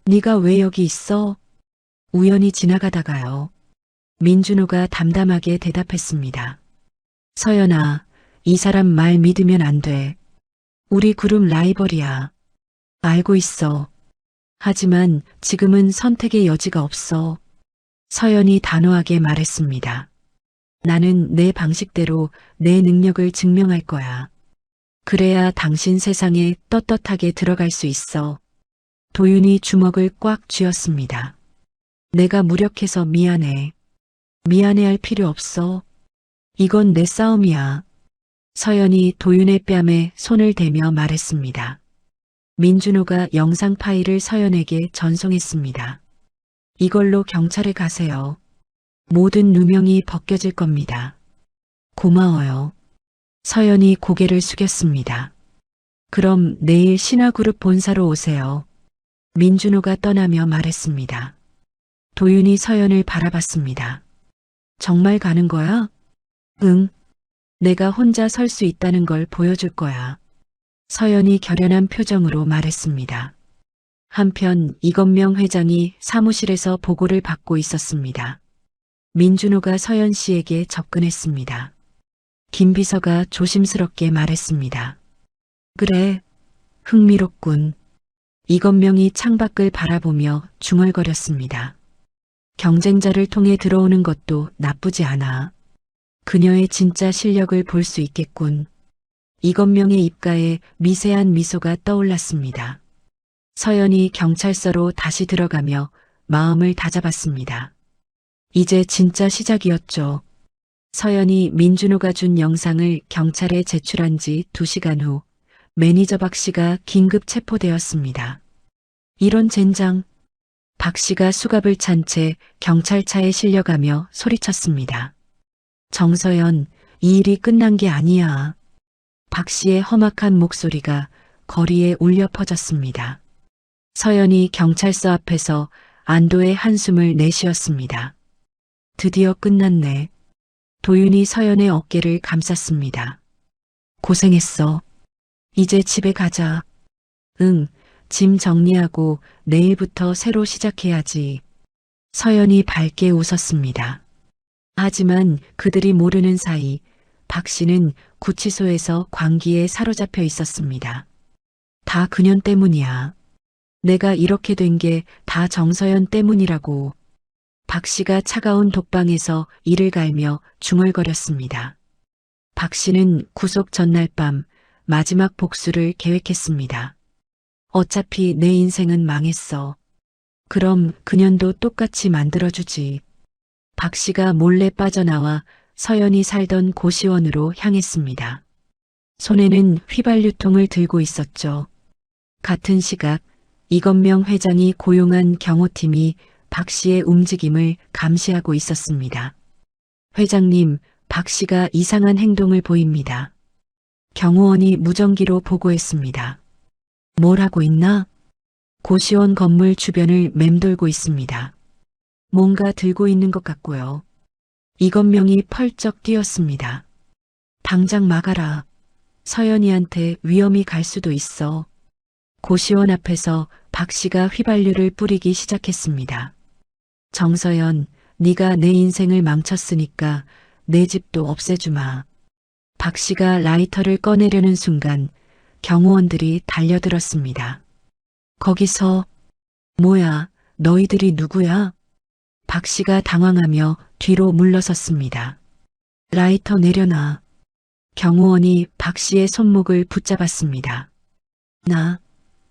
Speaker 2: 네가 왜 여기 있어? 우연히 지나가다가요. 민준호가 담담하게 대답했습니다. 서연아, 이 사람 말 믿으면 안 돼. 우리 그룹 라이벌이야. 알고 있어. 하지만 지금은 선택의 여지가 없어. 서연이 단호하게 말했습니다. 나는 내 방식대로 내 능력을 증명할 거야. 그래야 당신 세상에 떳떳하게 들어갈 수 있어. 도윤이 주먹을 꽉 쥐었습니다. 내가 무력해서 미안해. 미안해할 필요 없어. 이건 내 싸움이야. 서연이 도윤의 뺨에 손을 대며 말했습니다. 민준호가 영상 파일을 서연에게 전송했습니다. 이걸로 경찰에 가세요. 모든 누명이 벗겨질 겁니다. 고마워요. 서연이 고개를 숙였습니다. 그럼 내일 신화그룹 본사로 오세요. 민준호가 떠나며 말했습니다. 도윤이 서연을 바라봤습니다. 정말 가는 거야? 응. 내가 혼자 설 수 있다는 걸 보여줄 거야. 서연이 결연한 표정으로 말했습니다. 한편 이건명 회장이 사무실에서 보고를 받고 있었습니다. 민준호가 서연 씨에게 접근했습니다. 김 비서가 조심스럽게 말했습니다. 그래, 흥미롭군. 이건명이 창밖을 바라보며 중얼거렸습니다. 경쟁자를 통해 들어오는 것도 나쁘지 않아. 그녀의 진짜 실력을 볼 수 있겠군. 이건명의 입가에 미세한 미소가 떠올랐습니다. 서연이 경찰서로 다시 들어가며 마음을 다잡았습니다. 이제 진짜 시작이었죠. 서연이 민준호가 준 영상을 경찰에 제출한 지 2시간 후 매니저 박 씨가 긴급 체포되었습니다. 이런 젠장. 박 씨가 수갑을 찬 채 경찰차에 실려가며 소리쳤습니다. 정서연, 이 일이 끝난 게 아니야. 박 씨의 험악한 목소리가 거리에 울려 퍼졌습니다. 서연이 경찰서 앞에서 안도의 한숨을 내쉬었습니다. 드디어 끝났네. 도윤이 서연의 어깨를 감쌌습니다. 고생했어. 이제 집에 가자. 응, 짐 정리하고 내일부터 새로 시작해야지. 서연이 밝게 웃었습니다. 하지만 그들이 모르는 사이 박 씨는 구치소에서 광기에 사로잡혀 있었습니다. 다 그년 때문이야. 내가 이렇게 된 게 다 정서연 때문이라고. 박 씨가 차가운 독방에서 이를 갈며 중얼거렸습니다. 박 씨는 구속 전날 밤 마지막 복수를 계획했습니다. 어차피 내 인생은 망했어. 그럼 그년도 똑같이 만들어주지. 박 씨가 몰래 빠져나와 서연이 살던 고시원으로 향했습니다. 손에는 휘발유통을 들고 있었죠. 같은 시각 이건명 회장이 고용한 경호팀이 박 씨의 움직임을 감시하고 있었습니다. 회장님, 박 씨가 이상한 행동을 보입니다. 경호원이 무전기로 보고했습니다. 뭘 하고 있나? 고시원 건물 주변을 맴돌고 있습니다. 뭔가 들고 있는 것 같고요. 이건명이 펄쩍 뛰었습니다. 당장 막아라. 서연이한테 위험이 갈 수도 있어. 고시원 앞에서 박 씨가 휘발유를 뿌리기 시작했습니다. 정서연, 네가 내 인생을 망쳤으니까 내 집도 없애주마. 박 씨가 라이터를 꺼내려는 순간 경호원들이 달려들었습니다. 거기서 뭐야, 너희들이 누구야? 박 씨가 당황하며 뒤로 물러섰습니다. 라이터 내려놔. 경호원이 박 씨의 손목을 붙잡았습니다.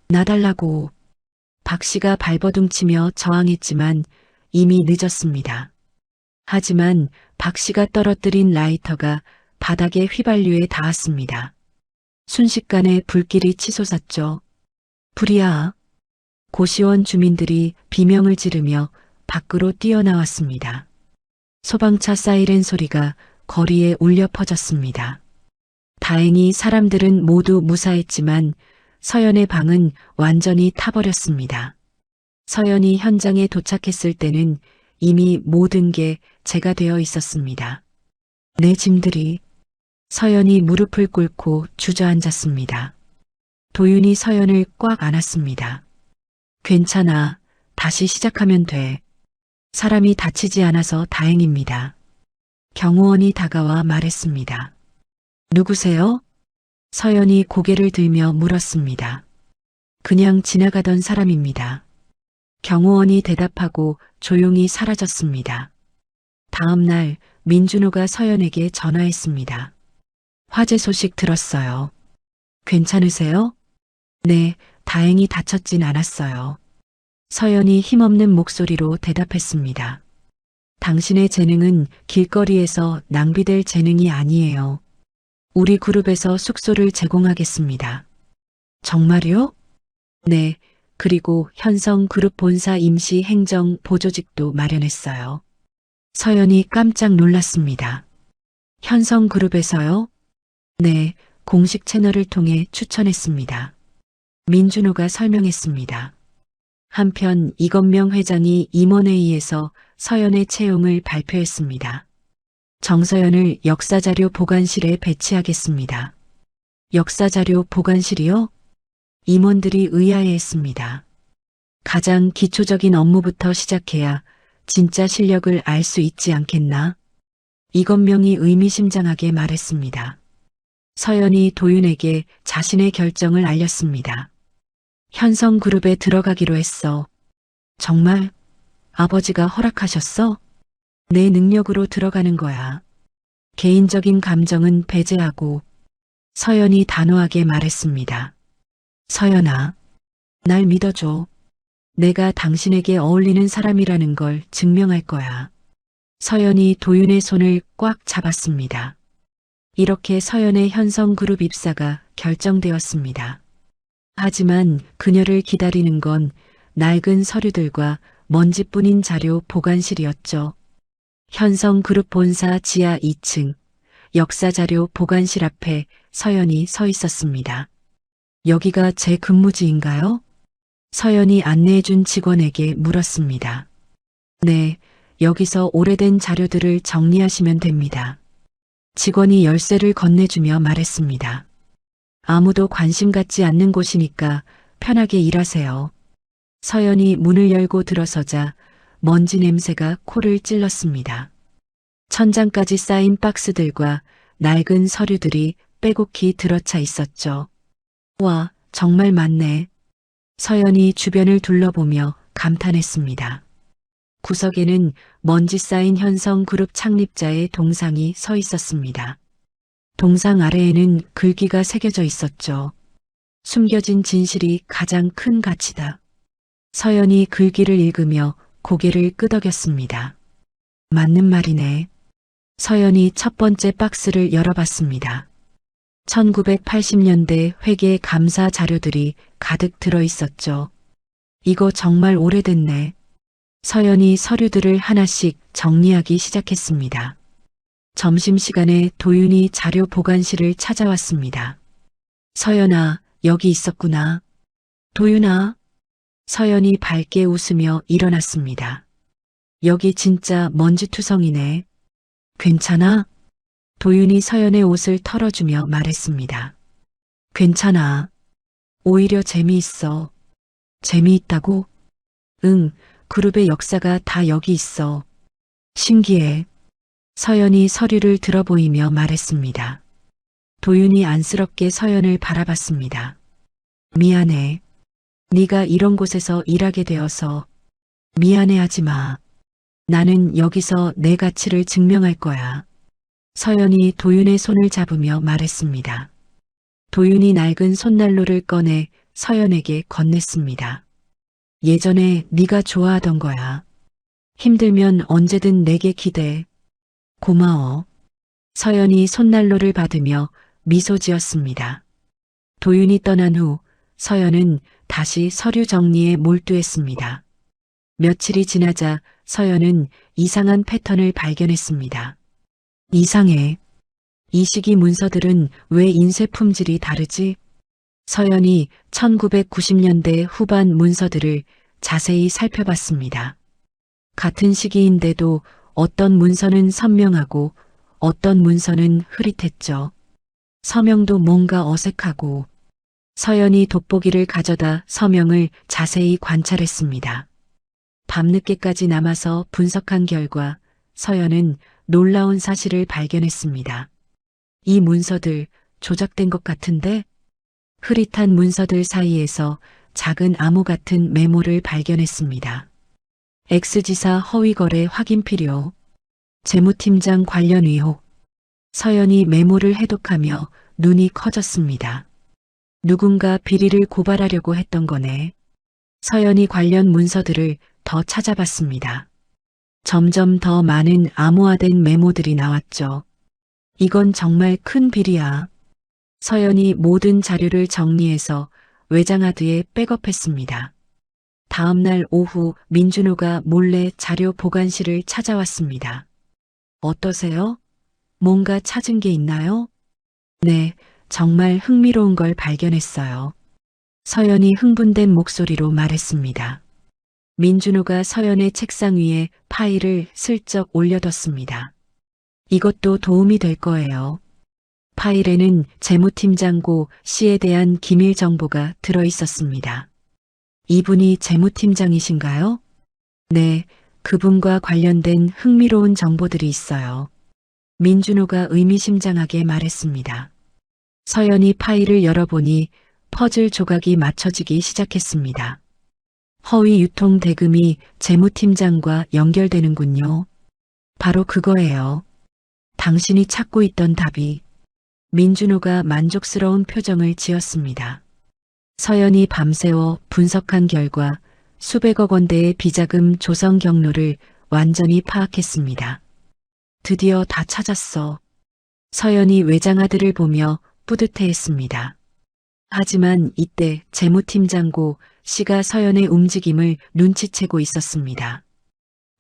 Speaker 2: 나 달라고. 박 씨가 발버둥치며 저항했지만 이미 늦었습니다. 하지만 박 씨가 떨어뜨린 라이터가 바닥에 휘발유에 닿았습니다. 순식간에 불길이 치솟았죠. 불이야. 고시원 주민들이 비명을 지르며 밖으로 뛰어나왔습니다. 소방차 사이렌 소리가 거리에 울려 퍼졌습니다. 다행히 사람들은 모두 무사했지만 서연의 방은 완전히 타버렸습니다. 서연이 현장에 도착했을 때는 이미 모든 게 재가 되어 있었습니다. 내 짐들이. 서연이 무릎을 꿇고 주저앉았습니다. 도윤이 서연을 꽉 안았습니다. 괜찮아. 다시 시작하면 돼. 사람이 다치지 않아서 다행입니다. 경호원이 다가와 말했습니다. 누구세요? 서연이 고개를 들며 물었습니다. 그냥 지나가던 사람입니다. 경호원이 대답하고 조용히 사라졌습니다. 다음 날 민준호가 서연에게 전화했습니다. 화재 소식 들었어요. 괜찮으세요? 네, 다행히 다쳤진 않았어요. 서연이 힘없는 목소리로 대답했습니다. 당신의 재능은 길거리에서 낭비될 재능이 아니에요. 우리 그룹에서 숙소를 제공하겠습니다. 정말요? 네, 그리고 현성 그룹 본사 임시 행정 보조직도 마련했어요. 서연이 깜짝 놀랐습니다. 현성 그룹에서요? 네, 공식 채널을 통해 추천했습니다. 민준호가 설명했습니다. 한편 이건명 회장이 임원회의에서 서연의 채용을 발표했습니다. 정서연을 역사자료 보관실에 배치하겠습니다. 역사자료 보관실이요? 임원들이 의아해했습니다. 가장 기초적인 업무부터 시작해야 진짜 실력을 알 수 있지 않겠나? 이건명이 의미심장하게 말했습니다. 서연이 도윤에게 자신의 결정을 알렸습니다. 현성그룹에 들어가기로 했어. 정말? 아버지가 허락하셨어? 내 능력으로 들어가는 거야. 개인적인 감정은 배제하고. 서연이 단호하게 말했습니다. 서연아, 날 믿어줘. 내가 당신에게 어울리는 사람이라는 걸 증명할 거야. 서연이 도윤의 손을 꽉 잡았습니다. 이렇게 서연의 현성그룹 입사가 결정되었습니다. 하지만 그녀를 기다리는 건 낡은 서류들과 먼지뿐인 자료 보관실이었죠. 현성그룹 본사 지하 2층 역사자료 보관실 앞에 서연이 서 있었습니다. 여기가 제 근무지인가요? 서연이 안내해준 직원에게 물었습니다. 네, 여기서 오래된 자료들을 정리하시면 됩니다. 직원이 열쇠를 건네주며 말했습니다. 아무도 관심 갖지 않는 곳이니까 편하게 일하세요. 서연이 문을 열고 들어서자 먼지 냄새가 코를 찔렀습니다. 천장까지 쌓인 박스들과 낡은 서류들이 빼곡히 들어차 있었죠. 와, 정말 많네. 서연이 주변을 둘러보며 감탄했습니다. 구석에는 먼지 쌓인 현성그룹 창립자의 동상이 서 있었습니다. 동상 아래에는 글귀가 새겨져 있었죠. 숨겨진 진실이 가장 큰 가치다. 서연이 글귀를 읽으며 고개를 끄덕였습니다. 맞는 말이네. 서연이 첫 번째 박스를 열어봤습니다. 1980년대 회계 감사 자료들이 가득 들어 있었죠. 이거 정말 오래됐네. 서연이 서류들을 하나씩 정리하기 시작했습니다. 점심시간에 도윤이 자료 보관실을 찾아왔습니다. 서연아, 여기 있었구나. 도윤아. 서연이 밝게 웃으며 일어났습니다. 여기 진짜 먼지투성이네. 괜찮아? 도윤이 서연의 옷을 털어주며 말했습니다. 괜찮아. 오히려 재미있어. 재미있다고? 응, 그룹의 역사가 다 여기 있어. 신기해. 서연이 서류를 들어보이며 말했습니다. 도윤이 안쓰럽게 서연을 바라봤습니다. 미안해. 네가 이런 곳에서 일하게 되어서. 미안해하지 마. 나는 여기서 내 가치를 증명할 거야. 서연이 도윤의 손을 잡으며 말했습니다. 도윤이 낡은 손난로를 꺼내 서연에게 건넸습니다. 예전에 네가 좋아하던 거야. 힘들면 언제든 내게 기대. 고마워. 서연이 손난로를 받으며 미소 지었습니다. 도윤이 떠난 후 서연은 다시 서류 정리에 몰두했습니다. 며칠이 지나자 서연은 이상한 패턴을 발견했습니다. 이상해. 이 시기 문서들은 왜 인쇄 품질이 다르지? 서연이 1990년대 후반 문서들을 자세히 살펴봤습니다. 같은 시기인데도 어떤 문서는 선명하고 어떤 문서는 흐릿했죠. 서명도 뭔가 어색하고. 서연이 돋보기를 가져다 서명을 자세히 관찰했습니다. 밤늦게까지 남아서 분석한 결과 서연은 놀라운 사실을 발견했습니다. 이 문서들 조작된 것 같은데? 흐릿한 문서들 사이에서 작은 암호 같은 메모를 발견했습니다. X지사 허위거래 확인 필요. 재무팀장 관련 의혹. 서연이 메모를 해독하며 눈이 커졌습니다. 누군가 비리를 고발하려고 했던 거네. 서연이 관련 문서들을 더 찾아봤습니다. 점점 더 많은 암호화된 메모들이 나왔죠. 이건 정말 큰 비리야. 서연이 모든 자료를 정리해서 외장하드에 백업했습니다. 다음 날 오후 민준호가 몰래 자료 보관실을 찾아왔습니다. 어떠세요? 뭔가 찾은 게 있나요? 네, 정말 흥미로운 걸 발견했어요. 서연이 흥분된 목소리로 말했습니다. 민준호가 서연의 책상 위에 파일을 슬쩍 올려뒀습니다. 이것도 도움이 될 거예요. 파일에는 재무팀장고 씨에 대한 기밀 정보가 들어 있었습니다. 이분이 재무팀장이신가요? 네, 그분과 관련된 흥미로운 정보들이 있어요. 민준호가 의미심장하게 말했습니다. 서연이 파일을 열어보니 퍼즐 조각이 맞춰지기 시작했습니다. 허위 유통 대금이 재무팀장과 연결되는군요. 바로 그거예요. 당신이 찾고 있던 답이. 민준호가 만족스러운 표정을 지었습니다. 서연이 밤새워 분석한 결과 수백억 원대의 비자금 조성 경로를 완전히 파악했습니다. 드디어 다 찾았어. 서연이 외장하드를 보며 뿌듯해했습니다. 하지만 이때 재무팀장고 씨가 서연의 움직임을 눈치채고 있었습니다.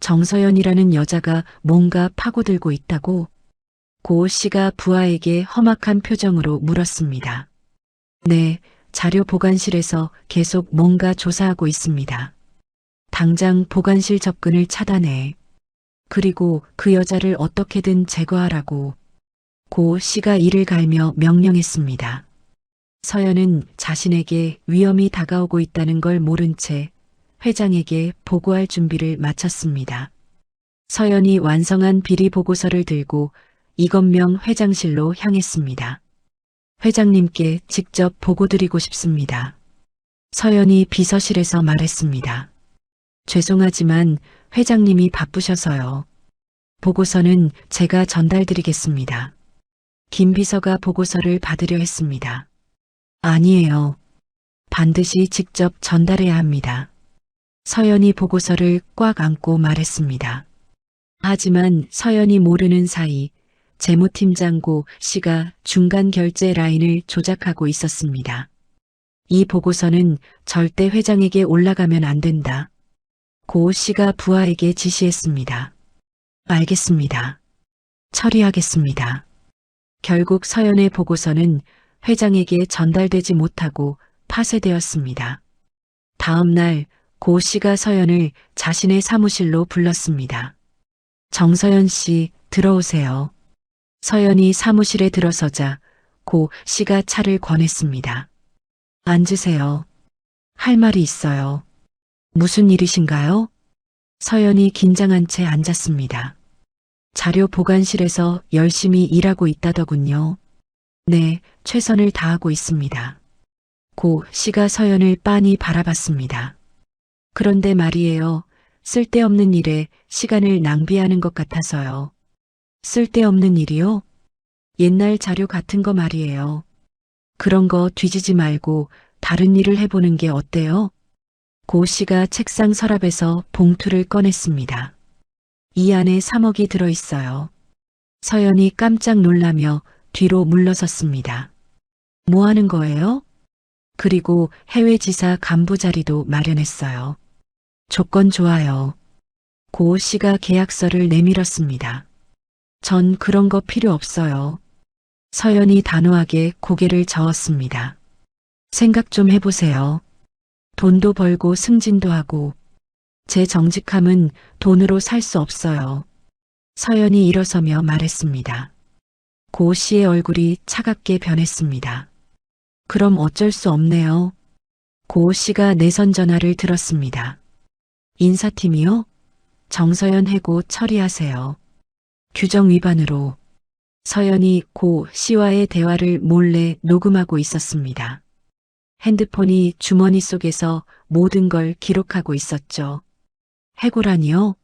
Speaker 2: 정서연이라는 여자가 뭔가 파고들고 있다고 고 씨가 부하에게 험악한 표정으로 물었습니다. 네, 자료 보관실에서 계속 뭔가 조사하고 있습니다. 당장 보관실 접근을 차단해. 그리고 그 여자를 어떻게든 제거하라고 고 씨가 이를 갈며 명령했습니다. 서연은 자신에게 위험이 다가오고 있다는 걸 모른 채 회장에게 보고할 준비를 마쳤습니다. 서연이 완성한 비리 보고서를 들고 이건명 회장실로 향했습니다. 회장님께 직접 보고드리고 싶습니다. 서연이 비서실에서 말했습니다. 죄송하지만 회장님이 바쁘셔서요. 보고서는 제가 전달드리겠습니다. 김 비서가 보고서를 받으려 했습니다. 아니에요. 반드시 직접 전달해야 합니다. 서연이 보고서를 꽉 안고 말했습니다. 하지만 서연이 모르는 사이 재무팀장고 씨가 중간 결제 라인을 조작하고 있었습니다. 이 보고서는 절대 회장에게 올라가면 안 된다. 고 씨가 부하에게 지시했습니다. 알겠습니다. 처리하겠습니다. 결국 서연의 보고서는 회장에게 전달되지 못하고 파쇄되었습니다. 다음 날 고 씨가 서연을 자신의 사무실로 불렀습니다. 정서연 씨, 들어오세요. 서연이 사무실에 들어서자 고 씨가 차를 권했습니다. 앉으세요. 할 말이 있어요. 무슨 일이신가요? 서연이 긴장한 채 앉았습니다. 자료 보관실에서 열심히 일하고 있다더군요. 네, 최선을 다하고 있습니다. 고 씨가 서연을 빤히 바라봤습니다. 그런데 말이에요. 쓸데없는 일에 시간을 낭비하는 것 같아서요. 쓸데없는 일이요? 옛날 자료 같은 거 말이에요. 그런 거 뒤지지 말고 다른 일을 해보는 게 어때요? 고 씨가 책상 서랍에서 봉투를 꺼냈습니다. 이 안에 3억이 들어있어요. 서연이 깜짝 놀라며 뒤로 물러섰습니다. 뭐 하는 거예요? 그리고 해외 지사 간부 자리도 마련했어요. 조건 좋아요. 고 씨가 계약서를 내밀었습니다. 전 그런 거 필요 없어요. 서연이 단호하게 고개를 저었습니다. 생각 좀 해보세요. 돈도 벌고 승진도 하고 제 정직함은 돈으로 살 수 없어요. 서연이 일어서며 말했습니다. 고 씨의 얼굴이 차갑게 변했습니다. 그럼 어쩔 수 없네요. 고 씨가 내선 전화를 들었습니다. 인사팀이요? 정서연 해고 처리하세요. 규정 위반으로. 서연이 고 씨와의 대화를 몰래 녹음하고 있었습니다. 핸드폰이 주머니 속에서 모든 걸 기록하고 있었죠. 해고라니요?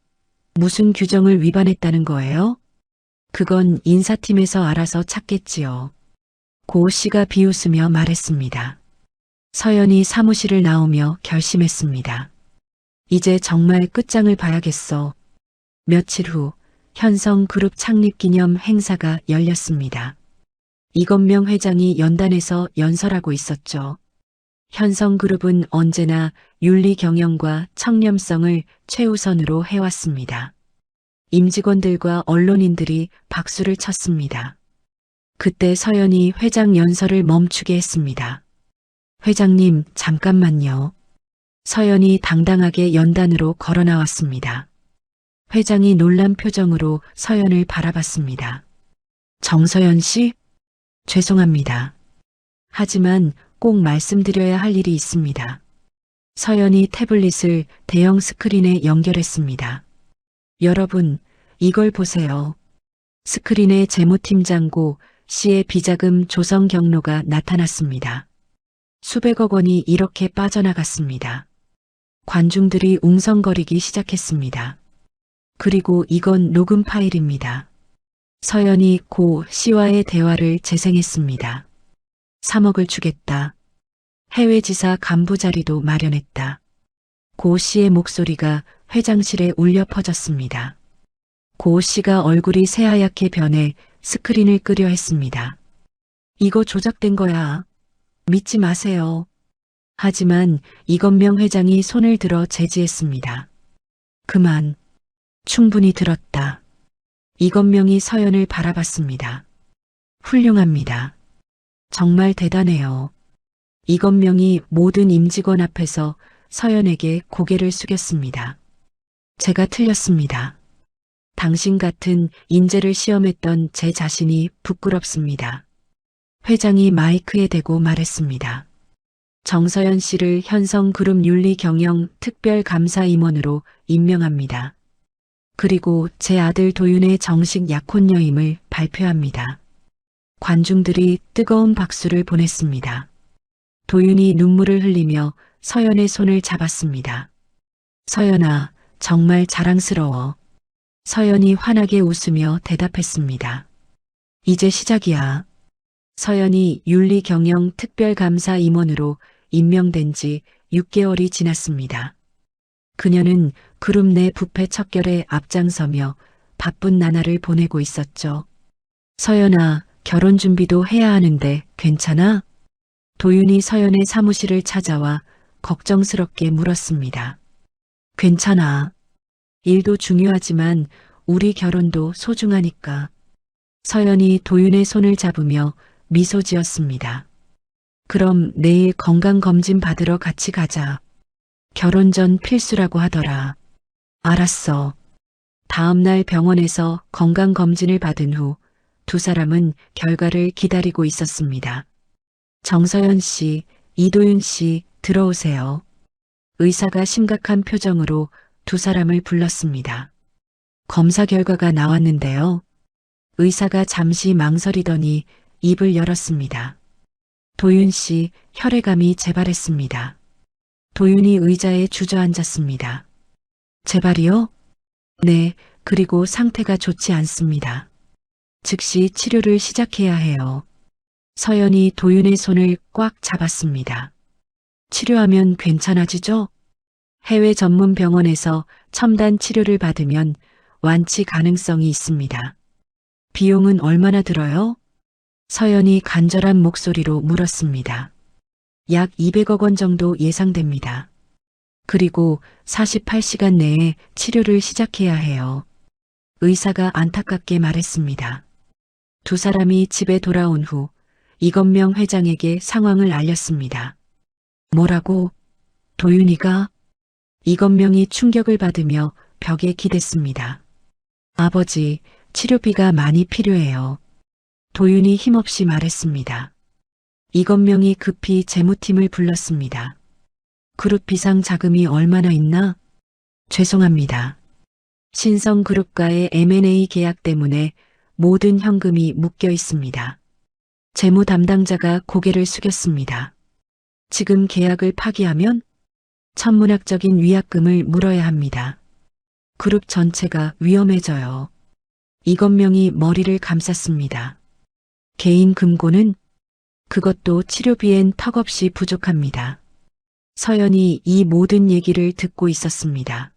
Speaker 2: 무슨 규정을 위반했다는 거예요? 그건 인사팀에서 알아서 찾겠지요. 고 씨가 비웃으며 말했습니다. 서연이 사무실을 나오며 결심했습니다. 이제 정말 끝장을 봐야겠어. 며칠 후 현성그룹 창립 기념 행사가 열렸습니다. 이건명 회장이 연단에서 연설하고 있었죠. 현성그룹은 언제나 윤리 경영과 청렴성을 최우선으로 해왔습니다. 임직원들과 언론인들이 박수를 쳤습니다. 그때 서연이 회장 연설을 멈추게 했습니다. 회장님, 잠깐만요. 서연이 당당하게 연단으로 걸어 나왔습니다. 회장이 놀란 표정으로 서연을 바라봤습니다. 정서연 씨? 죄송합니다. 하지만 꼭 말씀드려야 할 일이 있습니다. 서연이 태블릿을 대형 스크린에 연결했습니다. 여러분, 이걸 보세요. 스크린에 재무팀장 고 씨의 비자금 조성 경로가 나타났습니다. 수백억 원이 이렇게 빠져나갔습니다. 관중들이 웅성거리기 시작했습니다. 그리고 이건 녹음 파일입니다. 서연이 고 씨와의 대화를 재생했습니다. 3억을 주겠다. 해외 지사 간부 자리도 마련했다. 고 씨의 목소리가 회장실에 울려 퍼졌습니다. 고 씨가 얼굴이 새하얗게 변해 스크린을 끄려 했습니다. 이거 조작된 거야. 믿지 마세요. 하지만 이건명 회장이 손을 들어 제지했습니다. 그만. 충분히 들었다. 이건명이 서연을 바라봤습니다. 훌륭합니다. 정말 대단해요. 이건명이 모든 임직원 앞에서 서연에게 고개를 숙였습니다. 제가 틀렸습니다. 당신 같은 인재를 시험했던 제 자신이 부끄럽습니다. 회장이 마이크에 대고 말했습니다. 정서연 씨를 현성그룹 윤리경영 특별감사임원으로 임명합니다. 그리고 제 아들 도윤의 정식 약혼녀임을 발표합니다. 관중들이 뜨거운 박수를 보냈습니다. 도윤이 눈물을 흘리며 서연의 손을 잡았습니다. 서연아, 정말 자랑스러워. 서연이 환하게 웃으며 대답했습니다. 이제 시작이야. 서연이 윤리경영 특별감사임원으로 임명된 지 6개월이 지났습니다. 그녀는 그룹 내 부패 척결에 앞장서며 바쁜 나날을 보내고 있었죠. 서연아, 결혼 준비도 해야 하는데 괜찮아? 도윤이 서연의 사무실을 찾아와 걱정스럽게 물었습니다. 괜찮아. 일도 중요하지만 우리 결혼도 소중하니까. 서연이 도윤의 손을 잡으며 미소 지었습니다. 그럼 내일 건강검진 받으러 같이 가자. 결혼 전 필수라고 하더라. 알았어. 다음 날 병원에서 건강검진을 받은 후 두 사람은 결과를 기다리고 있었습니다. 정서연 씨, 이도윤 씨, 들어오세요. 의사가 심각한 표정으로 두 사람을 불렀습니다. 검사 결과가 나왔는데요. 의사가 잠시 망설이더니 입을 열었습니다. 도윤 씨, 혈액암이 재발했습니다. 도윤이 의자에 주저앉았습니다. 재발이요? 네, 그리고 상태가 좋지 않습니다. 즉시 치료를 시작해야 해요. 서연이 도윤의 손을 꽉 잡았습니다. 치료하면 괜찮아지죠? 해외 전문 병원에서 첨단 치료를 받으면 완치 가능성이 있습니다. 비용은 얼마나 들어요? 서연이 간절한 목소리로 물었습니다. 약 200억 원 정도 예상됩니다. 그리고 48시간 내에 치료를 시작해야 해요. 의사가 안타깝게 말했습니다. 두 사람이 집에 돌아온 후 이건명 회장에게 상황을 알렸습니다. 뭐라고? 도윤이가? 이건명이 충격을 받으며 벽에 기댔습니다. 아버지, 치료비가 많이 필요해요. 도윤이 힘없이 말했습니다. 이건명이 급히 재무팀을 불렀습니다. 그룹 비상 자금이 얼마나 있나? 죄송합니다. 신성그룹과의 M&A 계약 때문에 모든 현금이 묶여 있습니다. 재무 담당자가 고개를 숙였습니다. 지금 계약을 파기하면 천문학적인 위약금을 물어야 합니다. 그룹 전체가 위험해져요. 이건명이 머리를 감쌌습니다. 개인 금고는? 그것도 치료비엔 턱없이 부족합니다. 서연이 이 모든 얘기를 듣고 있었습니다.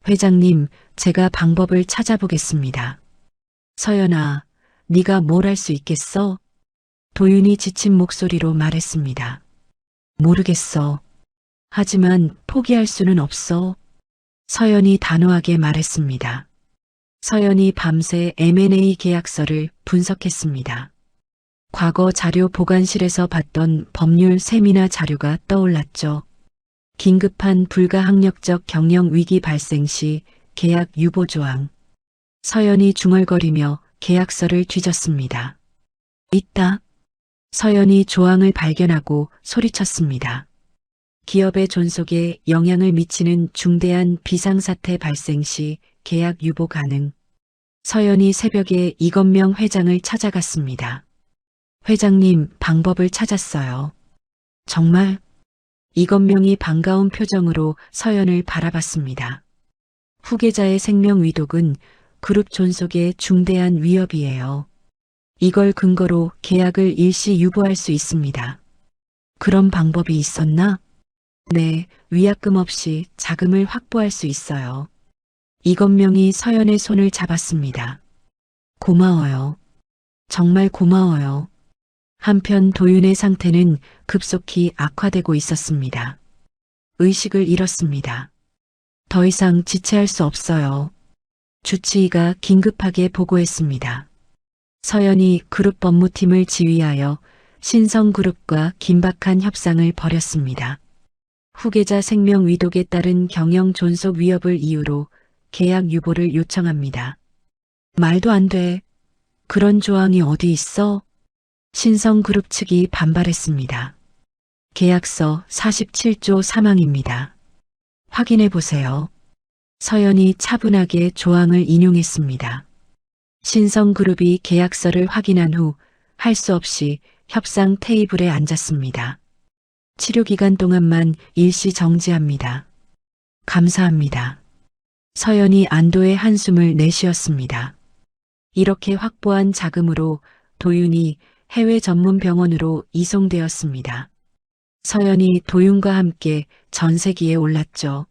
Speaker 2: 회장님, 제가 방법을 찾아보겠습니다. 서연아, 네가 뭘 할 수 있겠어? 도윤이 지친 목소리로 말했습니다. 모르겠어. 하지만 포기할 수는 없어. 서연이 단호하게 말했습니다. 서연이 밤새 M&A 계약서를 분석했습니다. 과거 자료 보관실에서 봤던 법률 세미나 자료가 떠올랐죠. 긴급한 불가항력적 경영 위기 발생 시 계약 유보 조항. 서연이 중얼거리며 계약서를 뒤졌습니다. 있다. 서연이 조항을 발견하고 소리쳤습니다. 기업의 존속에 영향을 미치는 중대한 비상사태 발생 시 계약 유보 가능. 서연이 새벽에 이건명 회장을 찾아갔습니다. 회장님, 방법을 찾았어요. 정말? 이건명이 반가운 표정으로 서연을 바라봤습니다. 후계자의 생명 위독은 그룹 존속의 중대한 위협이에요. 이걸 근거로 계약을 일시 유보할 수 있습니다. 그런 방법이 있었나? 네, 위약금 없이 자금을 확보할 수 있어요. 이건명이 서연의 손을 잡았습니다. 고마워요. 정말 고마워요. 한편 도윤의 상태는 급속히 악화되고 있었습니다. 의식을 잃었습니다. 더 이상 지체할 수 없어요. 주치의가 긴급하게 보고했습니다. 서연이 그룹 법무팀을 지휘하여 신성그룹과 긴박한 협상을 벌였습니다. 후계자 생명 위독에 따른 경영 존속 위협을 이유로 계약 유보를 요청합니다. 말도 안 돼. 그런 조항이 어디 있어? 신성그룹 측이 반발했습니다. 계약서 47조 3항입니다. 확인해 보세요. 서연이 차분하게 조항을 인용했습니다. 신성그룹이 계약서를 확인한 후 할 수 없이 협상 테이블에 앉았습니다. 치료 기간 동안만 일시 정지합니다. 감사합니다. 서연이 안도의 한숨을 내쉬었습니다. 이렇게 확보한 자금으로 도윤이 해외 전문 병원으로 이송되었습니다. 서연이 도윤과 함께 전세기에 올랐죠.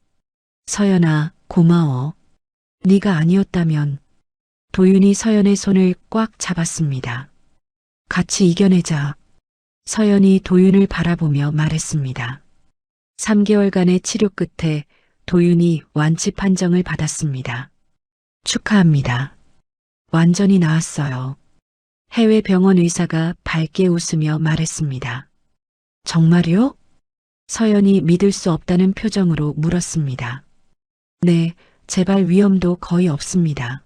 Speaker 2: 서연아, 고마워. 네가 아니었다면. 도윤이 서연의 손을 꽉 잡았습니다. 같이 이겨내자. 서연이 도윤을 바라보며 말했습니다. 3개월간의 치료 끝에 도윤이 완치 판정을 받았습니다. 축하합니다. 완전히 나았어요. 해외 병원 의사가 밝게 웃으며 말했습니다. 정말요? 서연이 믿을 수 없다는 표정으로 물었습니다. 네, 재발 위험도 거의 없습니다.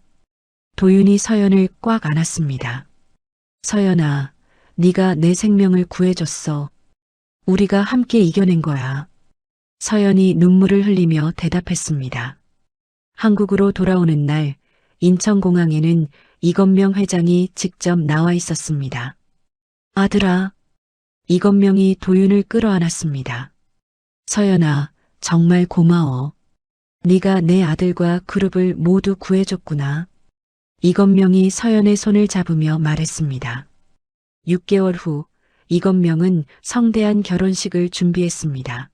Speaker 2: 도윤이 서연을 꽉 안았습니다. 서연아, 네가 내 생명을 구해줬어. 우리가 함께 이겨낸 거야. 서연이 눈물을 흘리며 대답했습니다. 한국으로 돌아오는 날 인천공항에는 이건명 회장이 직접 나와 있었습니다. 아들아, 이건명이 도윤을 끌어안았습니다. 서연아, 정말 고마워. 네가 내 아들과 그룹을 모두 구해줬구나. 이건명이 서연의 손을 잡으며 말했습니다. 6개월 후 이건명은 성대한 결혼식을 준비했습니다.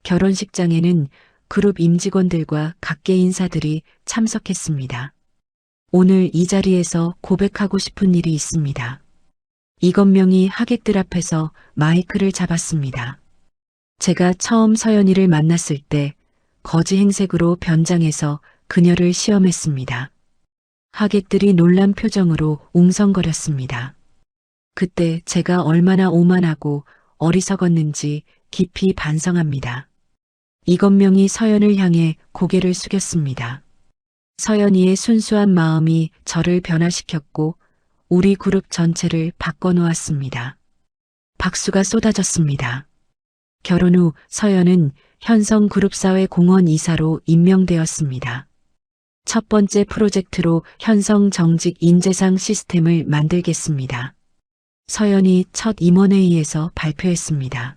Speaker 2: 결혼식장에는 그룹 임직원들과 각계 인사들이 참석했습니다. 오늘 이 자리에서 고백하고 싶은 일이 있습니다. 이건명이 하객들 앞에서 마이크를 잡았습니다. 제가 처음 서연이를 만났을 때 거지 행색으로 변장해서 그녀를 시험했습니다. 하객들이 놀란 표정으로 웅성거렸습니다. 그때 제가 얼마나 오만하고 어리석었는지 깊이 반성합니다. 이건명이 서연을 향해 고개를 숙였습니다. 서연이의 순수한 마음이 저를 변화시켰고 우리 그룹 전체를 바꿔놓았습니다. 박수가 쏟아졌습니다. 결혼 후 서연은 현성그룹사회 공헌 이사로 임명되었습니다. 첫 번째 프로젝트로 현성 정직 인재상 시스템을 만들겠습니다. 서연이 첫 임원회의에서 발표했습니다.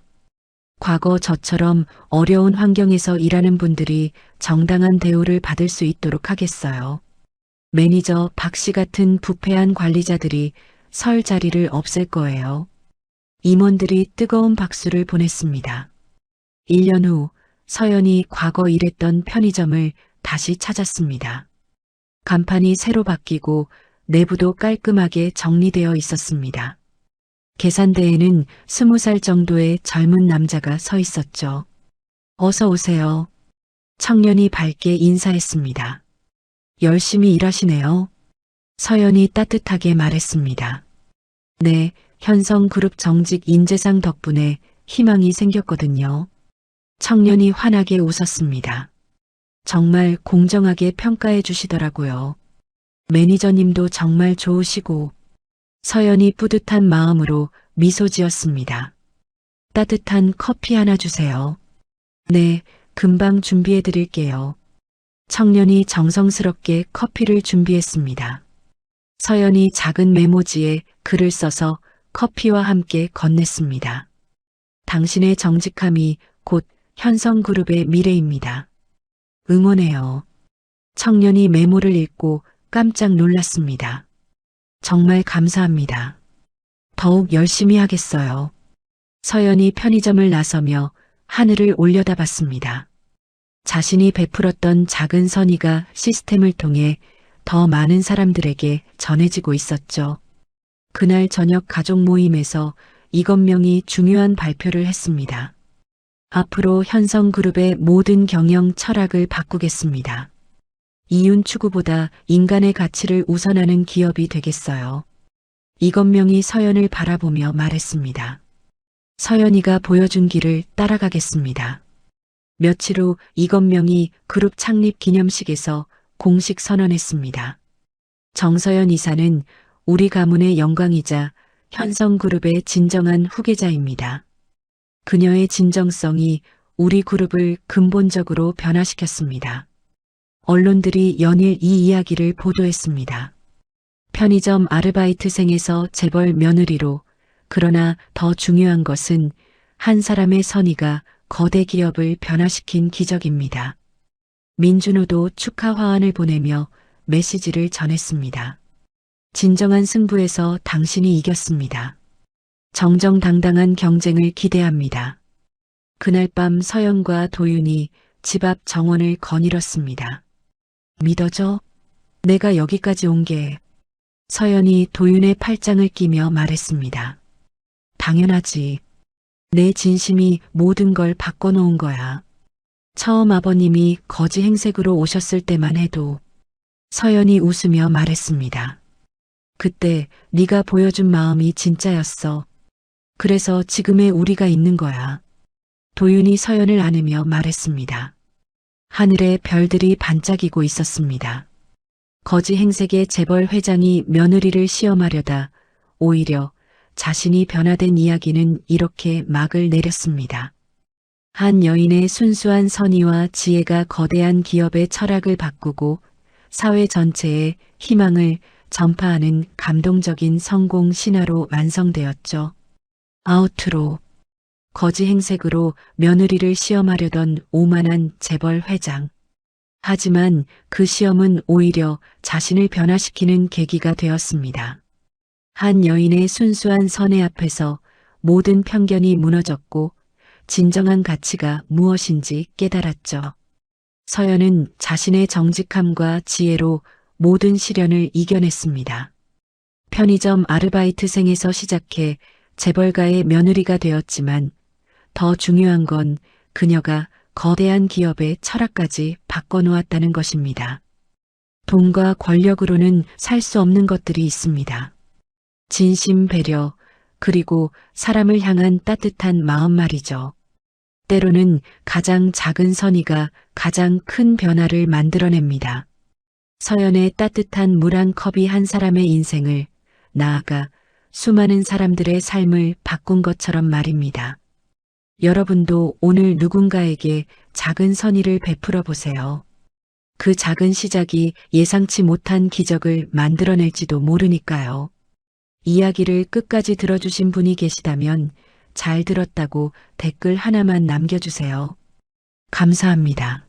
Speaker 2: 과거 저처럼 어려운 환경에서 일하는 분들이 정당한 대우를 받을 수 있도록 하겠어요. 매니저 박 씨 같은 부패한 관리자들이 설 자리를 없앨 거예요. 임원들이 뜨거운 박수를 보냈습니다. 1년 후 서연이 과거 일했던 편의점을 다시 찾았습니다. 간판이 새로 바뀌고 내부도 깔끔하게 정리되어 있었습니다. 계산대에는 20살 정도의 젊은 남자가 서 있었죠. 어서 오세요. 청년이 밝게 인사했습니다. 열심히 일하시네요. 서연이 따뜻하게 말했습니다. 네, 현성그룹 정직 인재상 덕분에 희망이 생겼거든요. 청년이 환하게 웃었습니다. 정말 공정하게 평가해 주시더라고요. 매니저님도 정말 좋으시고. 서연이 뿌듯한 마음으로 미소 지었습니다. 따뜻한 커피 하나 주세요. 네, 금방 준비해 드릴게요. 청년이 정성스럽게 커피를 준비했습니다. 서연이 작은 메모지에 글을 써서 커피와 함께 건넸습니다. 당신의 정직함이 곧 현성그룹의 미래입니다. 응원해요. 청년이 메모를 읽고 깜짝 놀랐습니다. 정말 감사합니다. 더욱 열심히 하겠어요. 서연이 편의점을 나서며 하늘을 올려다봤습니다. 자신이 베풀었던 작은 선의가 시스템을 통해 더 많은 사람들에게 전해지고 있었죠. 그날 저녁 가족 모임에서 이건명이 중요한 발표를 했습니다. 앞으로 현성그룹의 모든 경영 철학을 바꾸겠습니다. 이윤 추구보다 인간의 가치를 우선하는 기업이 되겠어요. 이건명이 서연을 바라보며 말했습니다. 서연이가 보여준 길을 따라가겠습니다. 며칠 후 이건명이 그룹 창립 기념식에서 공식 선언했습니다. 정서연 이사는 우리 가문의 영광이자 현성그룹의 진정한 후계자입니다. 그녀의 진정성이 우리 그룹을 근본적으로 변화시켰습니다. 언론들이 연일 이 이야기를 보도했습니다. 편의점 아르바이트생에서 재벌 며느리로, 그러나 더 중요한 것은 한 사람의 선의가 거대 기업을 변화시킨 기적입니다. 민준호도 축하 화환을 보내며 메시지를 전했습니다. 진정한 승부에서 당신이 이겼습니다. 정정당당한 경쟁을 기대합니다. 그날 밤 서연과 도윤이 집 앞 정원을 거닐었습니다. 믿어줘? 내가 여기까지 온 게. 서연이 도윤의 팔짱을 끼며 말했습니다. 당연하지. 내 진심이 모든 걸 바꿔놓은 거야. 처음 아버님이 거지 행색으로 오셨을 때만 해도. 서연이 웃으며 말했습니다. 그때 네가 보여준 마음이 진짜였어. 그래서 지금의 우리가 있는 거야. 도윤이 서연을 안으며 말했습니다. 하늘에 별들이 반짝이고 있었습니다. 거지 행색의 재벌 회장이 며느리를 시험하려다 오히려 자신이 변화된 이야기는 이렇게 막을 내렸습니다. 한 여인의 순수한 선의와 지혜가 거대한 기업의 철학을 바꾸고 사회 전체에 희망을 전파하는 감동적인 성공 신화로 완성되었죠. 아우트로. 거지 행색으로 며느리를 시험하려던 오만한 재벌 회장. 하지만 그 시험은 오히려 자신을 변화시키는 계기가 되었습니다. 한 여인의 순수한 선의 앞에서 모든 편견이 무너졌고 진정한 가치가 무엇인지 깨달았죠. 서연은 자신의 정직함과 지혜로 모든 시련을 이겨냈습니다. 편의점 아르바이트생에서 시작해 재벌가의 며느리가 되었지만 더 중요한 건 그녀가 거대한 기업의 철학까지 바꿔놓았다는 것입니다. 돈과 권력으로는 살 수 없는 것들이 있습니다. 진심, 배려, 그리고 사람을 향한 따뜻한 마음 말이죠. 때로는 가장 작은 선의가 가장 큰 변화를 만들어냅니다. 서연의 따뜻한 물 한 컵이 한 사람의 인생을, 나아가 수많은 사람들의 삶을 바꾼 것처럼 말입니다. 여러분도 오늘 누군가에게 작은 선의를 베풀어 보세요. 그 작은 시작이 예상치 못한 기적을 만들어낼지도 모르니까요. 이야기를 끝까지 들어주신 분이 계시다면 잘 들었다고 댓글 하나만 남겨주세요. 감사합니다.